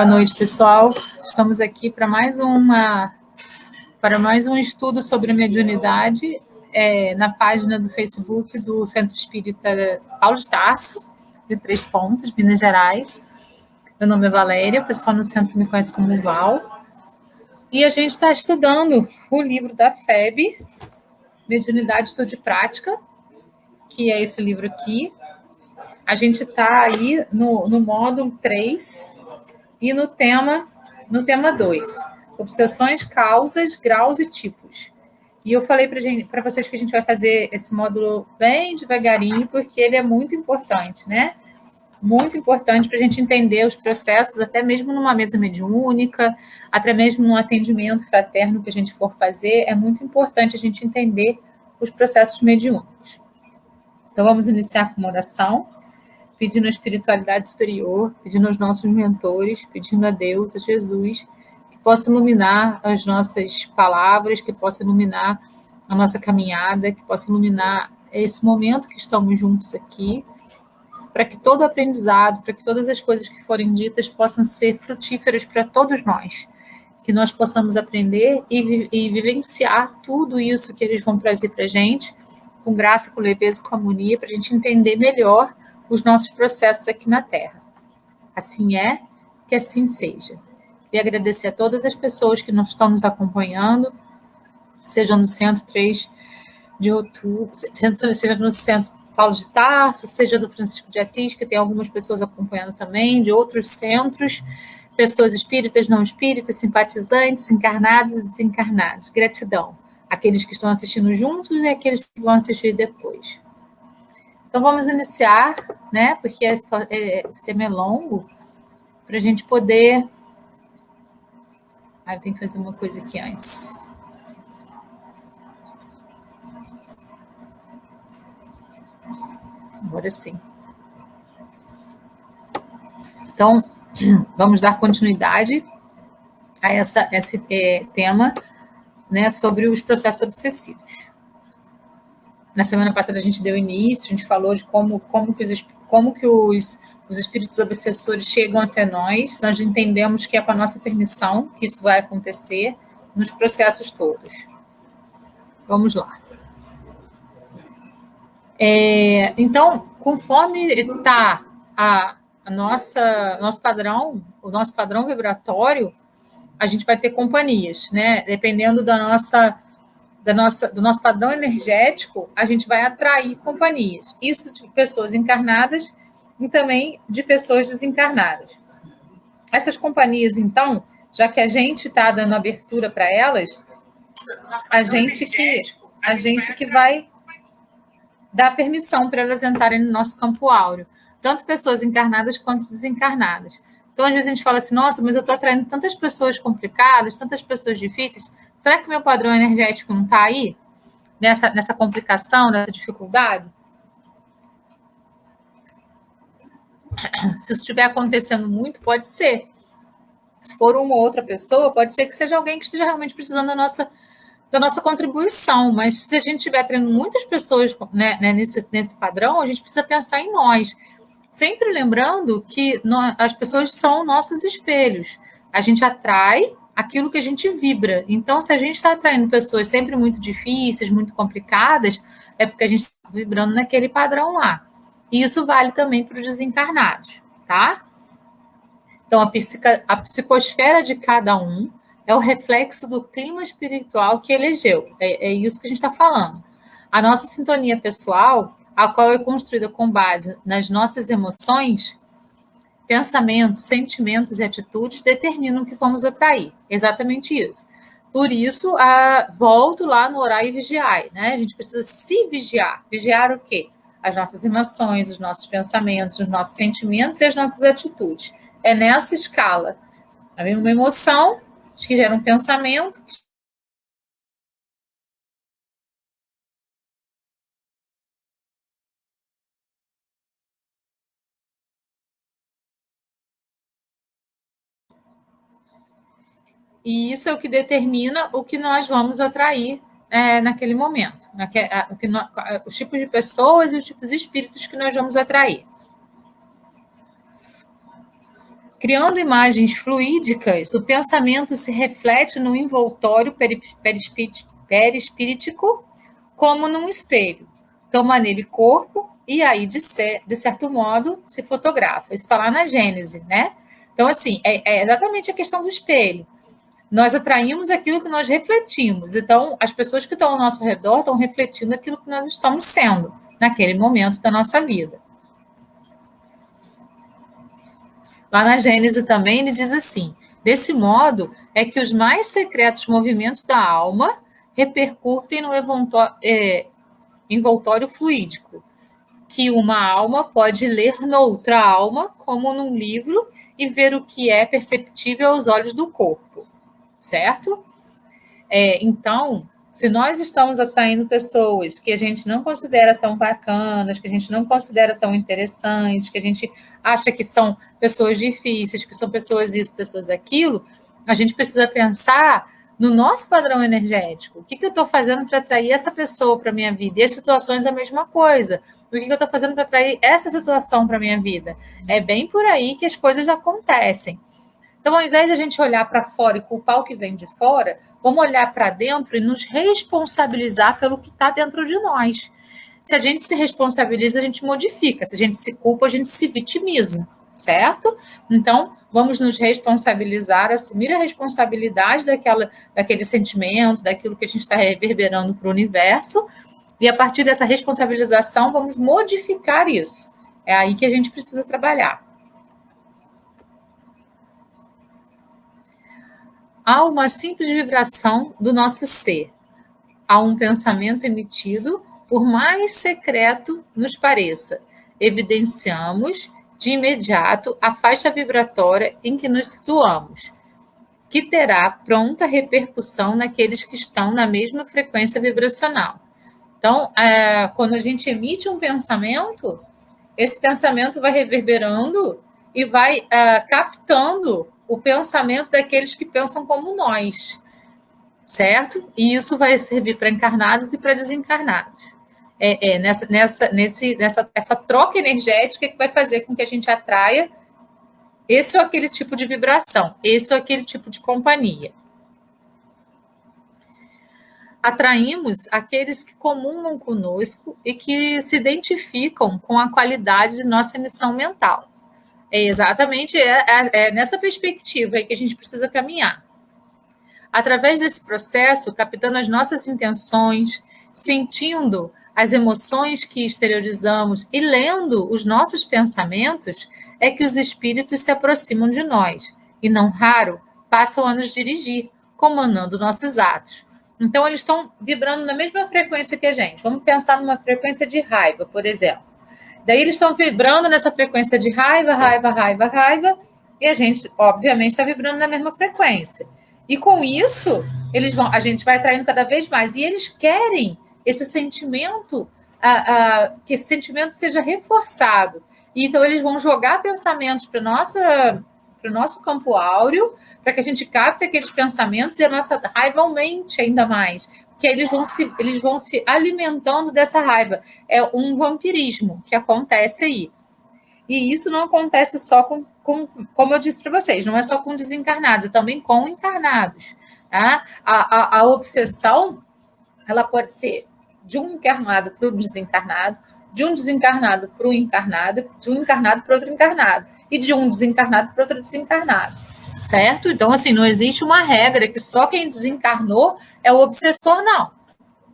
Boa noite, pessoal. Estamos aqui para mais um estudo sobre mediunidade na página do Facebook do Centro Espírita Paulo de Tarso, de Três Pontos, Minas Gerais. Meu nome é Valéria, o pessoal no centro me conhece como Val. E a gente está estudando o livro da FEB, Mediunidade, Estudo e Prática, que é esse livro aqui. A gente está aí no módulo 3 e no tema 2, obsessões, causas, graus e tipos. E eu falei para vocês que a gente vai fazer esse módulo bem devagarinho, porque ele é muito importante, né? Muito importante para a gente entender os processos, até mesmo numa mesa mediúnica, até mesmo num atendimento fraterno que a gente for fazer, é muito importante a gente entender os processos mediúnicos. Então, vamos iniciar com uma oração, pedindo a espiritualidade superior, pedindo aos nossos mentores, pedindo a Deus, a Jesus, que possa iluminar as nossas palavras, que possa iluminar a nossa caminhada, que possa iluminar esse momento que estamos juntos aqui, para que todo aprendizado, para que todas as coisas que forem ditas possam ser frutíferas para todos nós, que nós possamos aprender e vivenciar tudo isso que eles vão trazer para a gente, com graça, com leveza, com harmonia, para a gente entender melhor os nossos processos aqui na Terra. Assim é, que assim seja. E agradecer a todas as pessoas que estão nos acompanhando, seja no Centro 3 de Outubro, seja no Centro Paulo de Tarso, seja do Francisco de Assis, que tem algumas pessoas acompanhando também, de outros centros, pessoas espíritas, não espíritas, simpatizantes, encarnados e desencarnados. Gratidão. Aqueles que estão assistindo juntos e aqueles que vão assistir depois. Então, vamos iniciar, né? Porque esse tema é longo, para a gente poder... eu tenho que fazer uma coisa aqui antes. Agora sim. Então, vamos dar continuidade a esse tema, né, sobre os processos obsessivos. Na semana passada a gente deu início, a gente falou de como que os espíritos obsessores chegam até nós. Nós entendemos que é com a nossa permissão que isso vai acontecer nos processos todos. Vamos lá. Então, conforme está nosso padrão vibratório, a gente vai ter companhias, né? Dependendo do nosso padrão energético, a gente vai atrair companhias. Isso de pessoas encarnadas e também de pessoas desencarnadas. Essas companhias, então, já que a gente está dando abertura para elas, a gente que vai dar permissão para elas entrarem no nosso campo áureo, tanto pessoas encarnadas quanto desencarnadas. Então, às vezes a gente fala assim, nossa, mas eu estou atraindo tantas pessoas complicadas, tantas pessoas difíceis, será que o meu padrão energético não está aí? Nessa complicação, nessa dificuldade? Se isso estiver acontecendo muito, pode ser. Se for uma ou outra pessoa, pode ser que seja alguém que esteja realmente precisando da nossa contribuição, mas se a gente estiver treinando muitas pessoas, né, nesse padrão, a gente precisa pensar em nós. Sempre lembrando que as pessoas são nossos espelhos. A gente atrai aquilo que a gente vibra. Então, se a gente está atraindo pessoas sempre muito difíceis, muito complicadas, é porque a gente está vibrando naquele padrão lá. E isso vale também para os desencarnados, tá? Então, a psicosfera de cada um é o reflexo do clima espiritual que elegeu. É isso que a gente está falando. A nossa sintonia pessoal, a qual é construída com base nas nossas emoções, pensamentos, sentimentos e atitudes, determinam o que vamos atrair. Exatamente isso. Por isso, volto lá no orar e vigiar, né? A gente precisa se vigiar. Vigiar o quê? As nossas emoções, os nossos pensamentos, os nossos sentimentos e as nossas atitudes. É nessa escala. Tá vendo? Uma emoção que gera um pensamento. E isso é o que determina o que nós vamos atrair naquele momento. Os tipos de pessoas e os tipos de espíritos que nós vamos atrair. Criando imagens fluídicas, o pensamento se reflete no envoltório perispíritico como num espelho. Toma nele corpo e aí, de certo modo, se fotografa. Isso está lá na Gênese, né? Então, assim, é exatamente a questão do espelho. Nós atraímos aquilo que nós refletimos. Então, as pessoas que estão ao nosso redor estão refletindo aquilo que nós estamos sendo naquele momento da nossa vida. Lá na Gênese também ele diz assim: desse modo é que os mais secretos movimentos da alma repercutem no envoltório fluídico, que uma alma pode ler noutra alma, como num livro, e ver o que é perceptível aos olhos do corpo, certo? Então, se nós estamos atraindo pessoas que a gente não considera tão bacanas, que a gente não considera tão interessantes, que a gente acha que são pessoas difíceis, que são pessoas isso, pessoas aquilo, a gente precisa pensar no nosso padrão energético. O que eu estou fazendo para atrair essa pessoa para a minha vida? E as situações a mesma coisa. O que eu estou fazendo para atrair essa situação para a minha vida? É bem por aí que as coisas acontecem. Então, ao invés de a gente olhar para fora e culpar o que vem de fora, vamos olhar para dentro e nos responsabilizar pelo que está dentro de nós. Se a gente se responsabiliza, a gente modifica. Se a gente se culpa, a gente se vitimiza, certo? Então, vamos nos responsabilizar, assumir a responsabilidade daquele sentimento, daquilo que a gente está reverberando para o universo, e a partir dessa responsabilização, vamos modificar isso. É aí que a gente precisa trabalhar. Há uma simples vibração do nosso ser. Há um pensamento emitido, por mais secreto nos pareça. Evidenciamos, de imediato, a faixa vibratória em que nos situamos, que terá pronta repercussão naqueles que estão na mesma frequência vibracional. Então, quando a gente emite um pensamento, esse pensamento vai reverberando e vai captando o pensamento daqueles que pensam como nós, certo? E isso vai servir para encarnados e para desencarnados. Essa troca energética que vai fazer com que a gente atraia esse ou aquele tipo de vibração, esse ou aquele tipo de companhia. Atraímos aqueles que comungam conosco e que se identificam com a qualidade de nossa emissão mental. É exatamente nessa perspectiva aí que a gente precisa caminhar. Através desse processo, captando as nossas intenções, sentindo as emoções que exteriorizamos e lendo os nossos pensamentos, é que os espíritos se aproximam de nós e, não raro, passam a nos dirigir, comandando nossos atos. Então, eles estão vibrando na mesma frequência que a gente. Vamos pensar numa frequência de raiva, por exemplo. Daí eles estão vibrando nessa frequência de raiva, e a gente, obviamente, está vibrando na mesma frequência. E com isso, a gente vai atraindo cada vez mais. E eles querem esse sentimento, que esse sentimento seja reforçado. E então, eles vão jogar pensamentos para o nosso campo áureo, para que a gente capte aqueles pensamentos e a nossa raiva aumente ainda mais. Que eles vão se alimentando dessa raiva. É um vampirismo que acontece aí. E isso não acontece só como eu disse para vocês, não é só com desencarnados, é também com encarnados. Tá? A obsessão, ela pode ser de um encarnado para o desencarnado, de um desencarnado para o encarnado, de um encarnado para outro encarnado, e de um desencarnado para outro desencarnado. Certo? Então, assim, não existe uma regra que só quem desencarnou é o obsessor, não.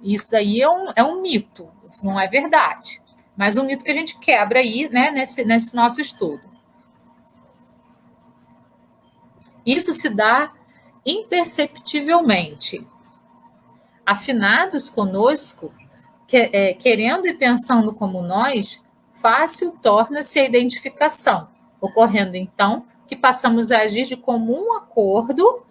Isso daí é um mito, isso não é verdade. Mas um mito que a gente quebra aí, né, nesse nosso estudo. Isso se dá imperceptivelmente. Afinados conosco, querendo e pensando como nós, fácil torna-se a identificação, ocorrendo, então, que passamos a agir de comum acordo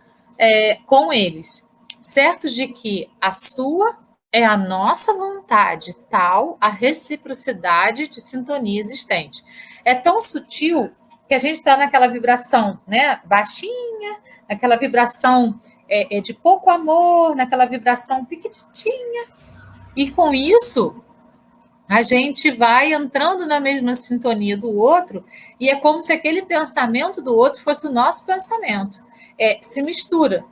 com eles, certos de que a sua é a nossa vontade, tal a reciprocidade de sintonia existente. É tão sutil que a gente está naquela vibração, né, baixinha, naquela vibração de pouco amor, naquela vibração piquititinha, e com isso A gente vai entrando na mesma sintonia do outro e é como se aquele pensamento do outro fosse o nosso pensamento. Se mistura.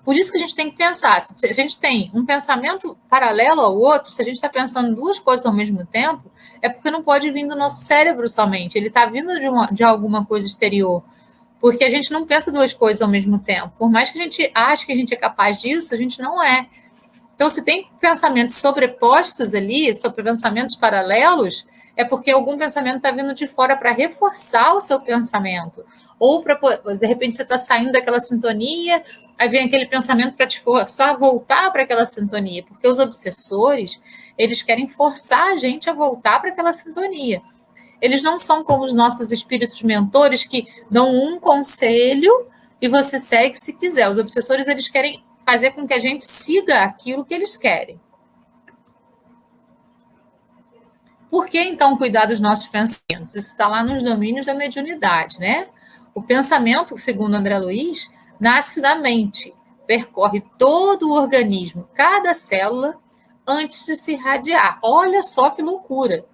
Por isso que a gente tem que pensar. Se a gente tem um pensamento paralelo ao outro, se a gente está pensando duas coisas ao mesmo tempo, é porque não pode vir do nosso cérebro somente. Ele está vindo de alguma coisa exterior. Porque a gente não pensa duas coisas ao mesmo tempo. Por mais que a gente ache que a gente é capaz disso, a gente não é. Então, se tem pensamentos sobrepostos ali, sobre pensamentos paralelos, é porque algum pensamento está vindo de fora para reforçar o seu pensamento. Ou para, de repente, você está saindo daquela sintonia, aí vem aquele pensamento para te forçar a voltar para aquela sintonia. Porque os obsessores, eles querem forçar a gente a voltar para aquela sintonia. Eles não são como os nossos espíritos mentores que dão um conselho e você segue se quiser. Os obsessores, eles querem fazer com que a gente siga aquilo que eles querem. Por que, então, cuidar dos nossos pensamentos? Isso está lá nos domínios da mediunidade, né? O pensamento, segundo André Luiz, nasce da mente, percorre todo o organismo, cada célula, antes de se irradiar. Olha só que loucura!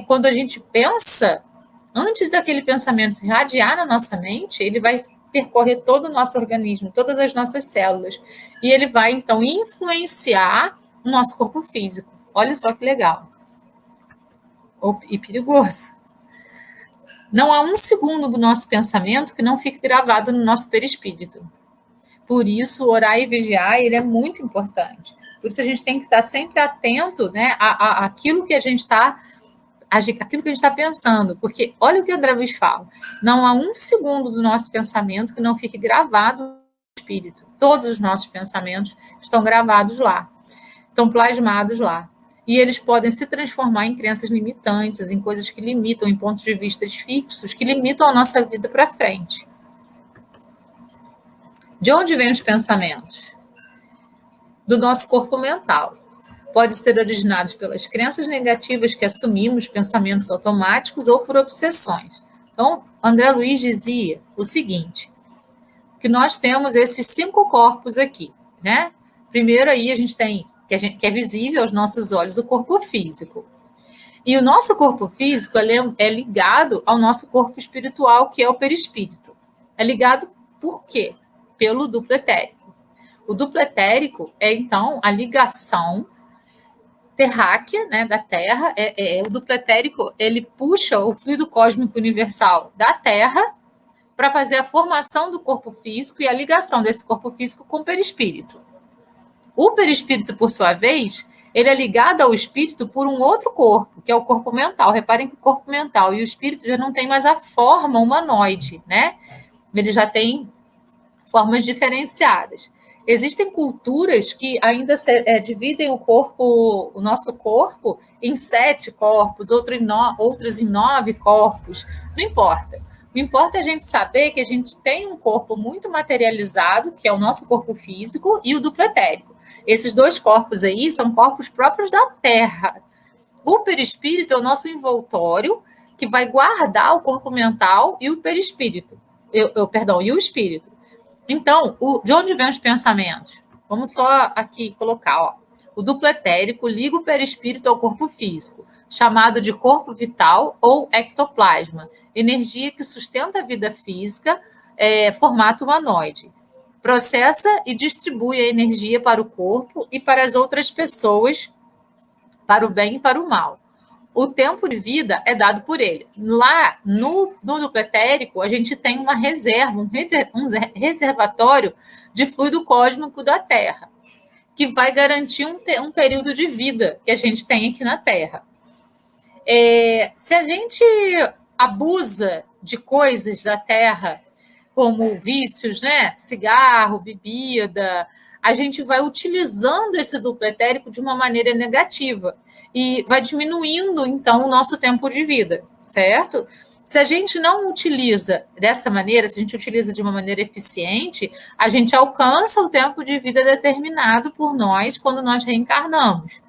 Quando a gente pensa, antes daquele pensamento se irradiar na nossa mente, ele vai percorrer todo o nosso organismo, todas as nossas células. E ele vai, então, influenciar o nosso corpo físico. Olha só que legal. E perigoso. Não há um segundo do nosso pensamento que não fique gravado no nosso perispírito. Por isso, orar e vigiar, ele é muito importante. Por isso, a gente tem que estar sempre atento, né, àquilo que a gente está pensando, porque olha o que André Luiz fala, não há um segundo do nosso pensamento que não fique gravado no espírito. Todos os nossos pensamentos estão gravados lá, estão plasmados lá. E eles podem se transformar em crenças limitantes, em coisas que limitam, em pontos de vista fixos, que limitam a nossa vida para frente. De onde vêm os pensamentos? Do nosso corpo mental. Pode ser originados pelas crenças negativas que assumimos, pensamentos automáticos ou por obsessões. Então, André Luiz dizia o seguinte, que nós temos esses 5 corpos aqui, né? Primeiro aí a gente tem, que é visível aos nossos olhos, o corpo físico. E o nosso corpo físico é ligado ao nosso corpo espiritual, que é o perispírito. É ligado por quê? Pelo duplo etérico. O duplo etérico é, então, a ligação terráquea, né, da Terra. O duplo etérico, ele puxa o fluido cósmico universal da Terra para fazer a formação do corpo físico e a ligação desse corpo físico com o perispírito. O perispírito, por sua vez, ele é ligado ao espírito por um outro corpo, que é o corpo mental. Reparem que o corpo mental e o espírito já não tem mais a forma humanoide, né? Ele já tem formas diferenciadas. Existem culturas que ainda dividem o nosso corpo em 7 corpos, outros em 9 corpos. Não importa. O que importa é a gente saber que a gente tem um corpo muito materializado, que é o nosso corpo físico, e o duplo etérico. Esses 2 corpos aí são corpos próprios da Terra. O perispírito é o nosso envoltório, que vai guardar o corpo mental e o perispírito. E o espírito. Então, de onde vêm os pensamentos? Vamos só aqui colocar, ó. O duplo etérico liga o perispírito ao corpo físico, chamado de corpo vital ou ectoplasma, energia que sustenta a vida física, formato humanoide. Processa e distribui a energia para o corpo e para as outras pessoas, para o bem e para o mal. O tempo de vida é dado por ele. Lá no duplo etérico, a gente tem uma reserva, um reservatório de fluido cósmico da Terra, que vai garantir um período de vida que a gente tem aqui na Terra. Se a gente abusa de coisas da Terra, como vícios, né? Cigarro, bebida, a gente vai utilizando esse duplo etérico de uma maneira negativa e vai diminuindo, então, o nosso tempo de vida, certo? Se a gente não utiliza dessa maneira, se a gente utiliza de uma maneira eficiente, a gente alcança o tempo de vida determinado por nós quando nós reencarnamos,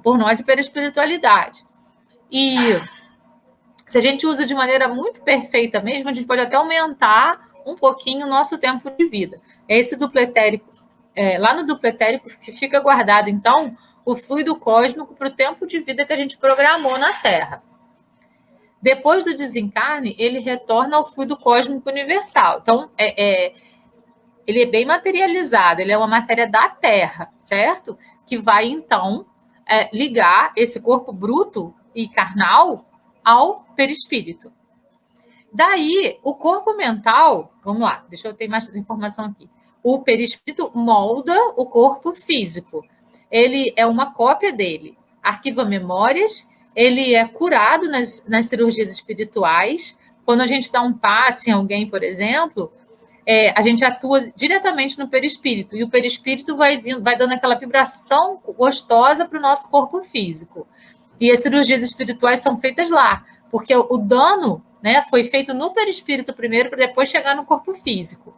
por nós e pela espiritualidade. E se a gente usa de maneira muito perfeita mesmo, a gente pode até aumentar um pouquinho o nosso tempo de vida. Esse duplo etérico, lá no duplo etérico que fica guardado, então, o fluido cósmico para o tempo de vida que a gente programou na Terra. Depois do desencarne, ele retorna ao fluido cósmico universal. Então, ele é bem materializado, ele é uma matéria da Terra, certo? Que vai, então, ligar esse corpo bruto e carnal ao perispírito. Daí, o corpo mental, vamos lá, deixa eu ter mais informação aqui. O perispírito molda o corpo físico. Ele é uma cópia dele. Arquiva memórias, ele é curado nas cirurgias espirituais. Quando a gente dá um passe em alguém, por exemplo, a gente atua diretamente no perispírito. E o perispírito vai dando aquela vibração gostosa para o nosso corpo físico. E as cirurgias espirituais são feitas lá, porque o dano, né, foi feito no perispírito primeiro, para depois chegar no corpo físico.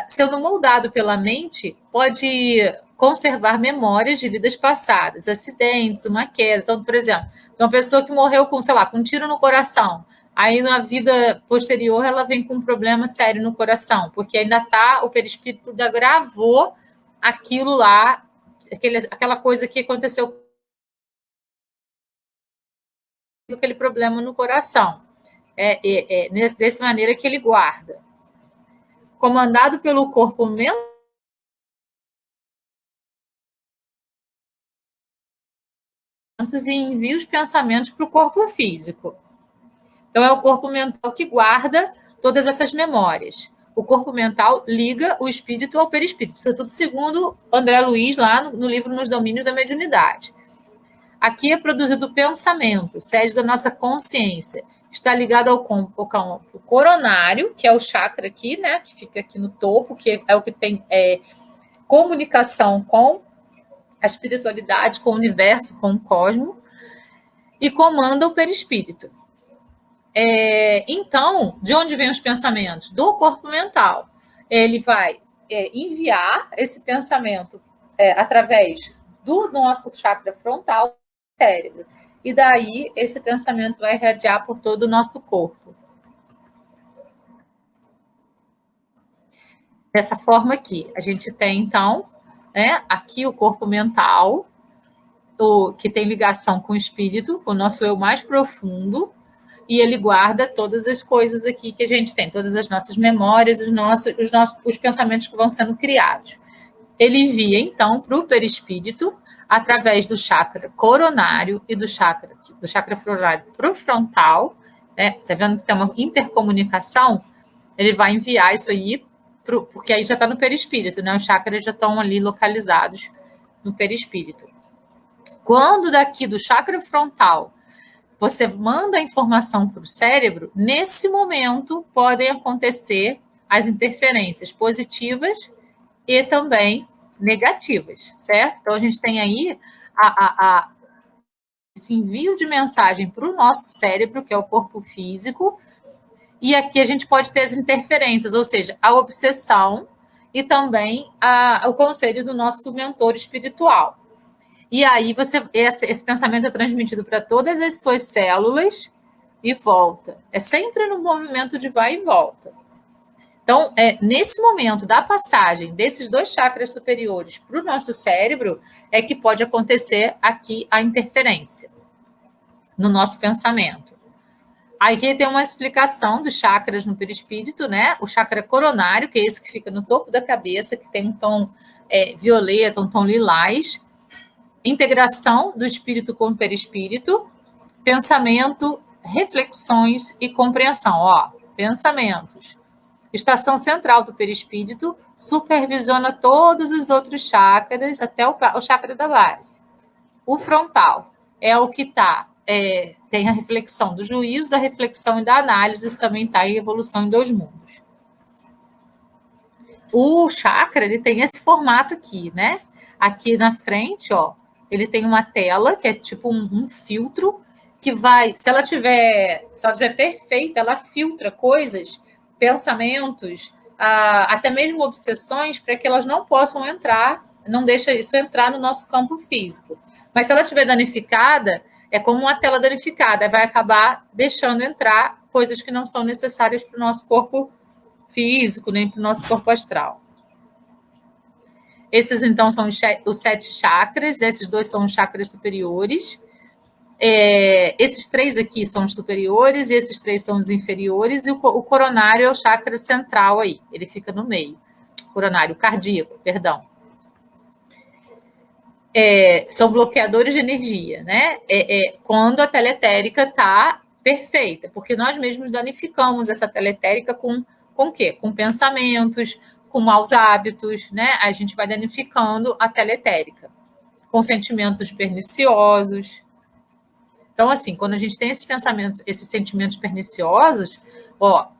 Sendo moldado pela mente, pode conservar memórias de vidas passadas, acidentes, uma queda. Então, por exemplo, uma pessoa que morreu com, sei lá, com um tiro no coração, aí na vida posterior ela vem com um problema sério no coração, porque ainda o perispírito ainda gravou aquilo lá, aquela coisa que aconteceu, aquele problema no coração. Dessa maneira que ele guarda. Comandado pelo corpo mental, e envia os pensamentos para o corpo físico. Então, é o corpo mental que guarda todas essas memórias. O corpo mental liga o espírito ao perispírito. Isso é tudo segundo André Luiz, lá no livro Nos Domínios da Mediunidade. Aqui é produzido o pensamento, sede da nossa consciência. Está ligado ao campo coronário, que é o chakra aqui, né, que fica aqui no topo, que é o que tem comunicação com a espiritualidade, com o universo, com o cosmos, e comanda o perispírito. Então, de onde vêm os pensamentos? Do corpo mental. Ele vai enviar esse pensamento através do nosso chakra frontal, cérebro. E daí, esse pensamento vai irradiar por todo o nosso corpo. Dessa forma aqui, a gente tem, então, aqui o corpo mental, que tem ligação com o espírito, com o nosso eu mais profundo, e ele guarda todas as coisas aqui que a gente tem, todas as nossas memórias, os pensamentos que vão sendo criados. Ele envia, então, para o perispírito, através do chakra coronário e do chakra coronário para o frontal, né? Tá vendo que tem uma intercomunicação? Ele vai enviar isso aí, porque aí já está no perispírito, né? Os chakras já estão ali localizados no perispírito. Quando daqui do chakra frontal você manda a informação para o cérebro, nesse momento podem acontecer as interferências positivas e também negativas, certo? Então, a gente tem aí esse envio de mensagem para o nosso cérebro, que é o corpo físico, e aqui a gente pode ter as interferências, ou seja, a obsessão e também o conselho do nosso mentor espiritual. E aí esse pensamento é transmitido para todas as suas células e volta. É sempre no movimento de vai e volta. Então, nesse momento da passagem desses dois chakras superiores para o nosso cérebro, é que pode acontecer aqui a interferência no nosso pensamento. Aqui tem uma explicação dos chakras no perispírito, né? O chakra coronário, que é esse que fica no topo da cabeça, que tem um tom violeta, um tom lilás. Integração do espírito com o perispírito, pensamento, reflexões e compreensão. Pensamentos. Estação central do perispírito supervisiona todos os outros chakras até o chakra da base. O frontal é o que tem a reflexão do juízo, da reflexão e da análise, isso também está em evolução em 2 mundos. O chakra, ele tem esse formato aqui, né? Aqui na frente, ele tem uma tela que é tipo um filtro que vai, se ela tiver perfeita, ela filtra coisas, pensamentos, até mesmo obsessões, para que elas não possam entrar, não deixa isso entrar no nosso campo físico. Mas se ela estiver danificada, é como uma tela danificada, vai acabar deixando entrar coisas que não são necessárias para o nosso corpo físico, nem para o nosso corpo astral. Esses, então, são os 7 chakras, esses 2 são os chakras superiores. Esses 3 aqui são os superiores, e esses 3 são os inferiores, e o coronário é o chakra central aí, ele fica no meio. Coronário cardíaco, perdão. São bloqueadores de energia, né? Quando a teletérica está perfeita, porque nós mesmos danificamos essa teletérica com o quê? Com pensamentos, com maus hábitos, né? A gente vai danificando a teletérica, com sentimentos perniciosos. Então, assim, quando a gente tem esses pensamentos, esses sentimentos perniciosos,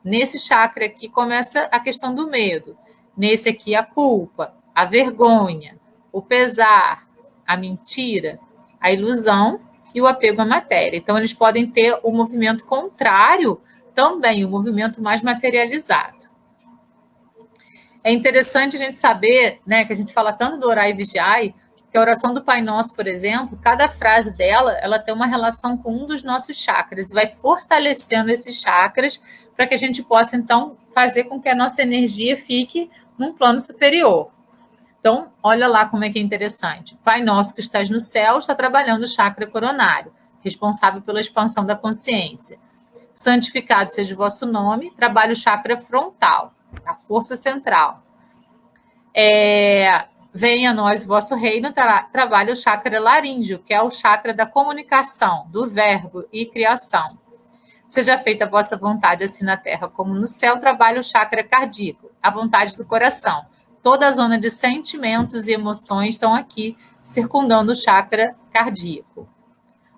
nesse chakra aqui começa a questão do medo. Nesse aqui, a culpa, a vergonha, o pesar, a mentira, a ilusão e o apego à matéria. Então, eles podem ter o movimento contrário também, o movimento mais materializado. É interessante a gente saber, né, que a gente fala tanto do orar e vigiar, que a oração do Pai Nosso, por exemplo, cada frase dela, ela tem uma relação com um dos nossos chakras, e vai fortalecendo esses chakras para que a gente possa, então, fazer com que a nossa energia fique num plano superior. Então, olha lá como é que é interessante. Pai Nosso que estás no céu está trabalhando o chakra coronário, responsável pela expansão da consciência. Santificado seja o vosso nome, trabalha o chakra frontal, a força central. Venha a nós o vosso reino, trabalha o chakra laríngeo, que é o chakra da comunicação, do verbo e criação. Seja feita a vossa vontade, assim na terra como no céu, trabalha o chakra cardíaco, a vontade do coração. Toda a zona de sentimentos e emoções estão aqui, circundando o chakra cardíaco.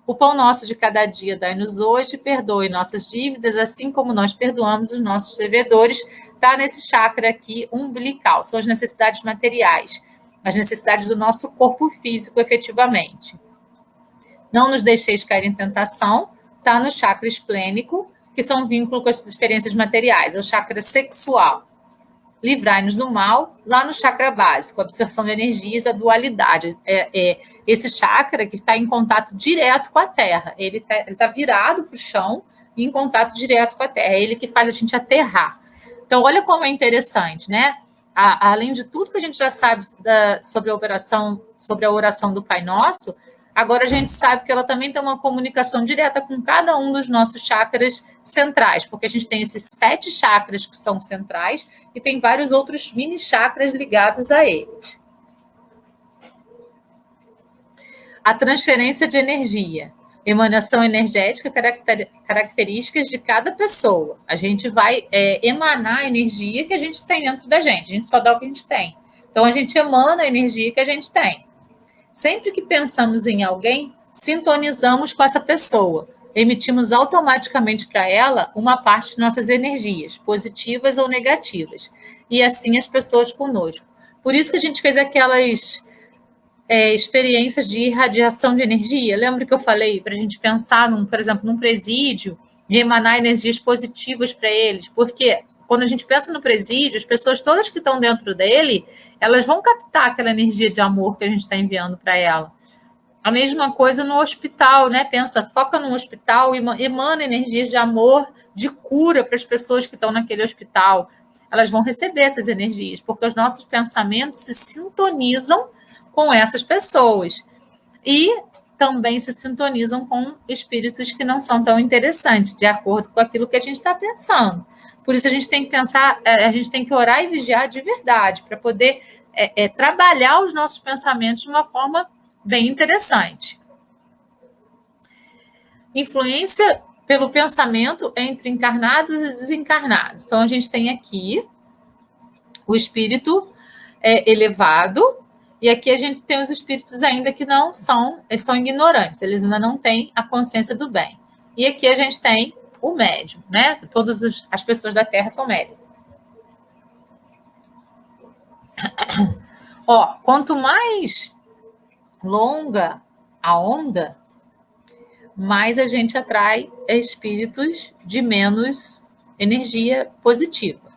O pão nosso de cada dia dai-nos hoje, perdoe nossas dívidas, assim como nós perdoamos os nossos devedores. Está nesse chakra aqui umbilical, são as necessidades materiais, as necessidades do nosso corpo físico, efetivamente. Não nos deixeis cair em tentação, está no chakra esplênico, que são vínculo com as experiências materiais, é o chakra sexual. Livrai-nos do mal, lá no chakra básico, absorção de energias, da dualidade. Esse chakra que está em contato direto com a Terra. Ele tá virado para o chão e em contato direto com a Terra. É ele que faz a gente aterrar. Então, olha como é interessante, né? Além de tudo que a gente já sabe sobre a oração do Pai Nosso, agora a gente sabe que ela também tem uma comunicação direta com cada um dos nossos chakras centrais, porque a gente tem esses 7 chakras que são centrais e tem vários outros mini chakras ligados a eles. A transferência de energia, emanação energética, características de cada pessoa. A gente vai emanar a energia que a gente tem dentro da gente. A gente só dá o que a gente tem. Então, a gente emana a energia que a gente tem. Sempre que pensamos em alguém, sintonizamos com essa pessoa. Emitimos automaticamente para ela uma parte de nossas energias, positivas ou negativas. E assim as pessoas conosco. Por isso que a gente fez aquelas experiências de irradiação de energia. Lembra que eu falei para a gente pensar, por exemplo, num presídio e emanar energias positivas para eles? Porque quando a gente pensa no presídio, as pessoas todas que estão dentro dele, elas vão captar aquela energia de amor que a gente está enviando para ela. A mesma coisa no hospital, né? Foca no hospital e emana energias de amor, de cura para as pessoas que estão naquele hospital. Elas vão receber essas energias, porque os nossos pensamentos se sintonizam com essas pessoas. E também se sintonizam com espíritos que não são tão interessantes, de acordo com aquilo que a gente está pensando. Por isso a gente tem que pensar, a gente tem que orar e vigiar de verdade, para poder trabalhar os nossos pensamentos de uma forma bem interessante. Influência pelo pensamento entre encarnados e desencarnados. Então, a gente tem aqui o espírito elevado, e aqui a gente tem os espíritos ainda que não são ignorantes, eles ainda não têm a consciência do bem. E aqui a gente tem o médium, né? Todas as pessoas da Terra são médiums. Quanto mais longa a onda, mais a gente atrai espíritos de menos energia positiva.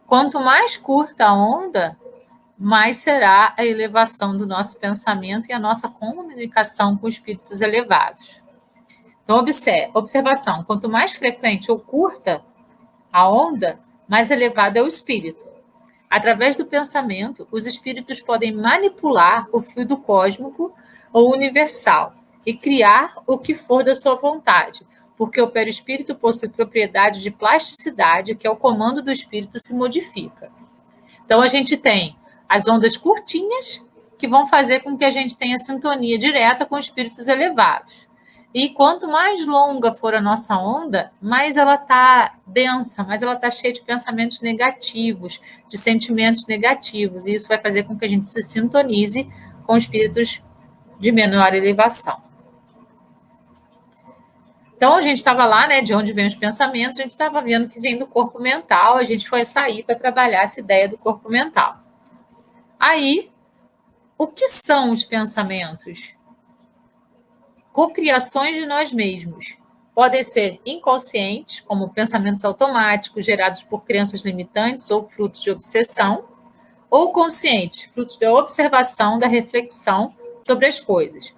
Quanto mais curta a onda, mais será a elevação do nosso pensamento e a nossa comunicação com espíritos elevados. Então, observação, quanto mais frequente ou curta a onda, mais elevado é o espírito. Através do pensamento, os espíritos podem manipular o fluido cósmico ou universal e criar o que for da sua vontade, porque o perispírito possui propriedade de plasticidade, que é o comando do espírito se modifica. Então, a gente tem as ondas curtinhas, que vão fazer com que a gente tenha sintonia direta com espíritos elevados. E quanto mais longa for a nossa onda, mais ela está densa, mais ela está cheia de pensamentos negativos, de sentimentos negativos. E isso vai fazer com que a gente se sintonize com espíritos de menor elevação. Então, a gente estava lá, né, de onde vem os pensamentos, a gente estava vendo que vem do corpo mental, a gente foi sair para trabalhar essa ideia do corpo mental. Aí, o que são os pensamentos? Cocriações de nós mesmos. Podem ser inconscientes, como pensamentos automáticos gerados por crenças limitantes ou frutos de obsessão, ou conscientes, frutos da observação, da reflexão sobre as coisas.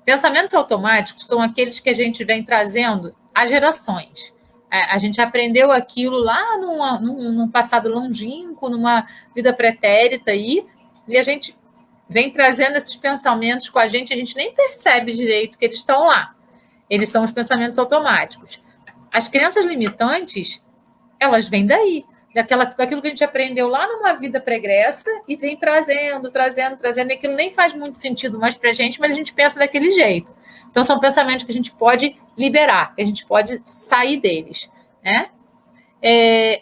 Pensamentos automáticos são aqueles que a gente vem trazendo há gerações. A gente aprendeu aquilo lá num passado longínquo, numa vida pretérita aí, e a gente vem trazendo esses pensamentos com a gente nem percebe direito que eles estão lá. Eles são os pensamentos automáticos. As crenças limitantes, elas vêm daí, daquilo que a gente aprendeu lá numa vida pregressa e vem trazendo, e aquilo nem faz muito sentido mais para a gente, mas a gente pensa daquele jeito. Então, são pensamentos que a gente pode liberar, que a gente pode sair deles, né?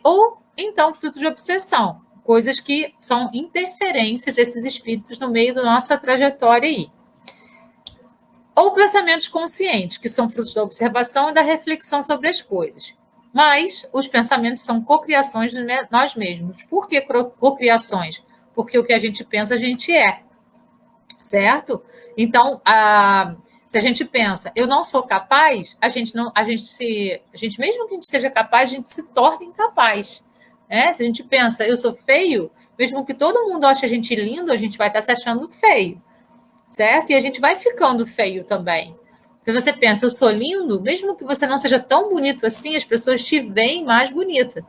Ou, então, fruto de obsessão, coisas que são interferências desses espíritos no meio da nossa trajetória aí. Ou pensamentos conscientes, que são frutos da observação e da reflexão sobre as coisas. Mas os pensamentos são cocriações de nós mesmos. Por que cocriações? Porque o que a gente pensa, a gente é. Certo? Então, se a gente pensa, eu não sou capaz, mesmo que a gente seja capaz, a gente se torna incapaz. Né? Se a gente pensa, eu sou feio, mesmo que todo mundo ache a gente lindo, a gente vai estar se achando feio. Certo? E a gente vai ficando feio também. Se você pensa, eu sou lindo, mesmo que você não seja tão bonito assim, as pessoas te veem mais bonita.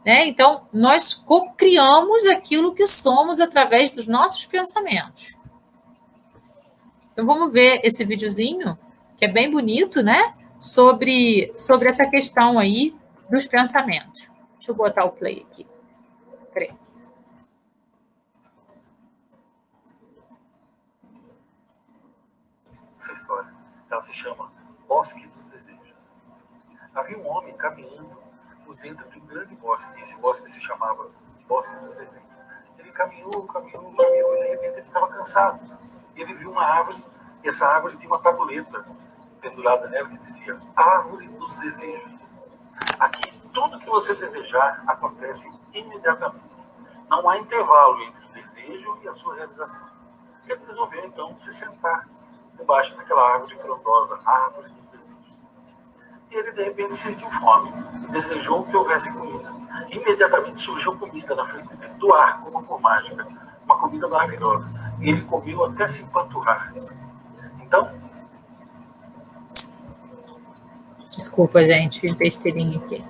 Né? Então, nós co-criamos aquilo que somos através dos nossos pensamentos. Então, vamos ver esse videozinho, que é bem bonito, né? Sobre essa questão aí dos pensamentos. Deixa eu botar o play aqui. Peraí. Essa história, ela se chama Bosque dos Desejos. Havia um homem caminhando por dentro de um grande bosque, e esse bosque se chamava Bosque dos Desejos. Ele caminhou, e de repente ele estava cansado. Ele viu uma árvore, e essa árvore tinha uma tabuleta pendurada nela que dizia Árvore dos Desejos. Aqui, tudo que você desejar acontece imediatamente. Não há intervalo entre o desejo e a sua realização. Ele resolveu, então, se sentar debaixo daquela árvore frondosa, Árvore dos Desejos. E ele, de repente, sentiu fome. Desejou que houvesse comida. Imediatamente surgiu comida na frente dele, do ar, como por mágica. Uma comida maravilhosa. E ele comeu até se empanturrar. Então... Desculpa, gente, besteirinha aqui.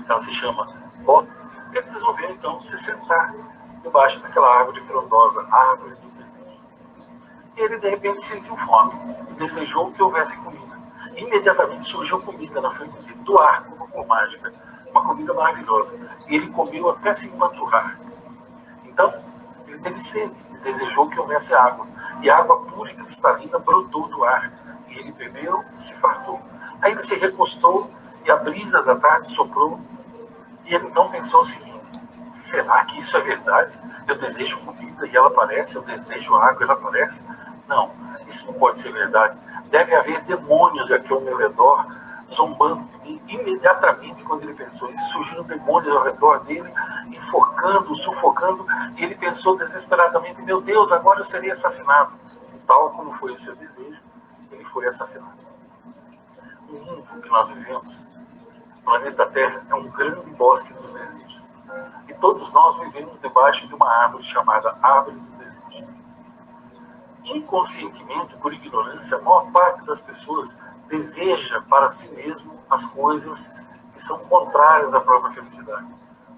Ela se chama Bosque. Ele resolveu, então, se sentar debaixo daquela árvore frondosa, Árvore dos Desejos. E ele, de repente, sentiu fome. Desejou que houvesse comida. Imediatamente surgiu comida na frente dele, do ar, como por mágica. Uma comida maravilhosa. E ele comeu até se empanturrar. Então, ele teve sede e desejou que houvesse água. E água pura e cristalina brotou do ar. E ele bebeu e se fartou. Aí ele se recostou e a brisa da tarde soprou. E ele então pensou o seguinte: será que isso é verdade? Eu desejo comida e ela aparece, eu desejo água e ela aparece? Não, isso não pode ser verdade. Deve haver demônios aqui ao meu redor, zombando de mim. Imediatamente, quando ele pensou isso, surgiram demônios ao redor dele, enforcando, sufocando, e ele pensou desesperadamente: meu Deus, agora eu serei assassinado. E tal como foi o seu desejo, ele foi assassinado. O mundo que nós vivemos, o planeta Terra, é um grande bosque dos desejos. E todos nós vivemos debaixo de uma árvore chamada Árvore dos Desejos. Inconscientemente, por ignorância, a maior parte das pessoas deseja para si mesmo as coisas que são contrárias à própria felicidade.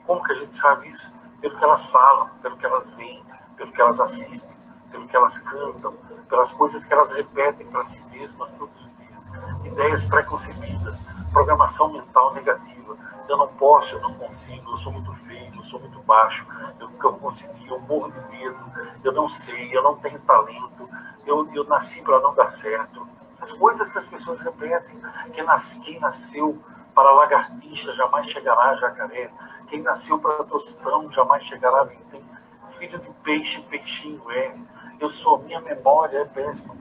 Como que a gente sabe isso? Pelo que elas falam, pelo que elas veem, pelo que elas assistem, pelo que elas cantam, pelas coisas que elas repetem para si mesmas todos os dias. Ideias preconcebidas, programação mental negativa. Eu não posso, eu não consigo, eu sou muito feio, eu sou muito baixo, eu nunca vou conseguir, eu morro de medo, eu não sei, eu não tenho talento, eu nasci para não dar certo. As coisas que as pessoas repetem. Quem nasceu para lagartixa jamais chegará a jacaré. Quem nasceu para tostão jamais chegará a vintém. Filho do peixe, peixinho é. Eu sou, minha memória é péssima.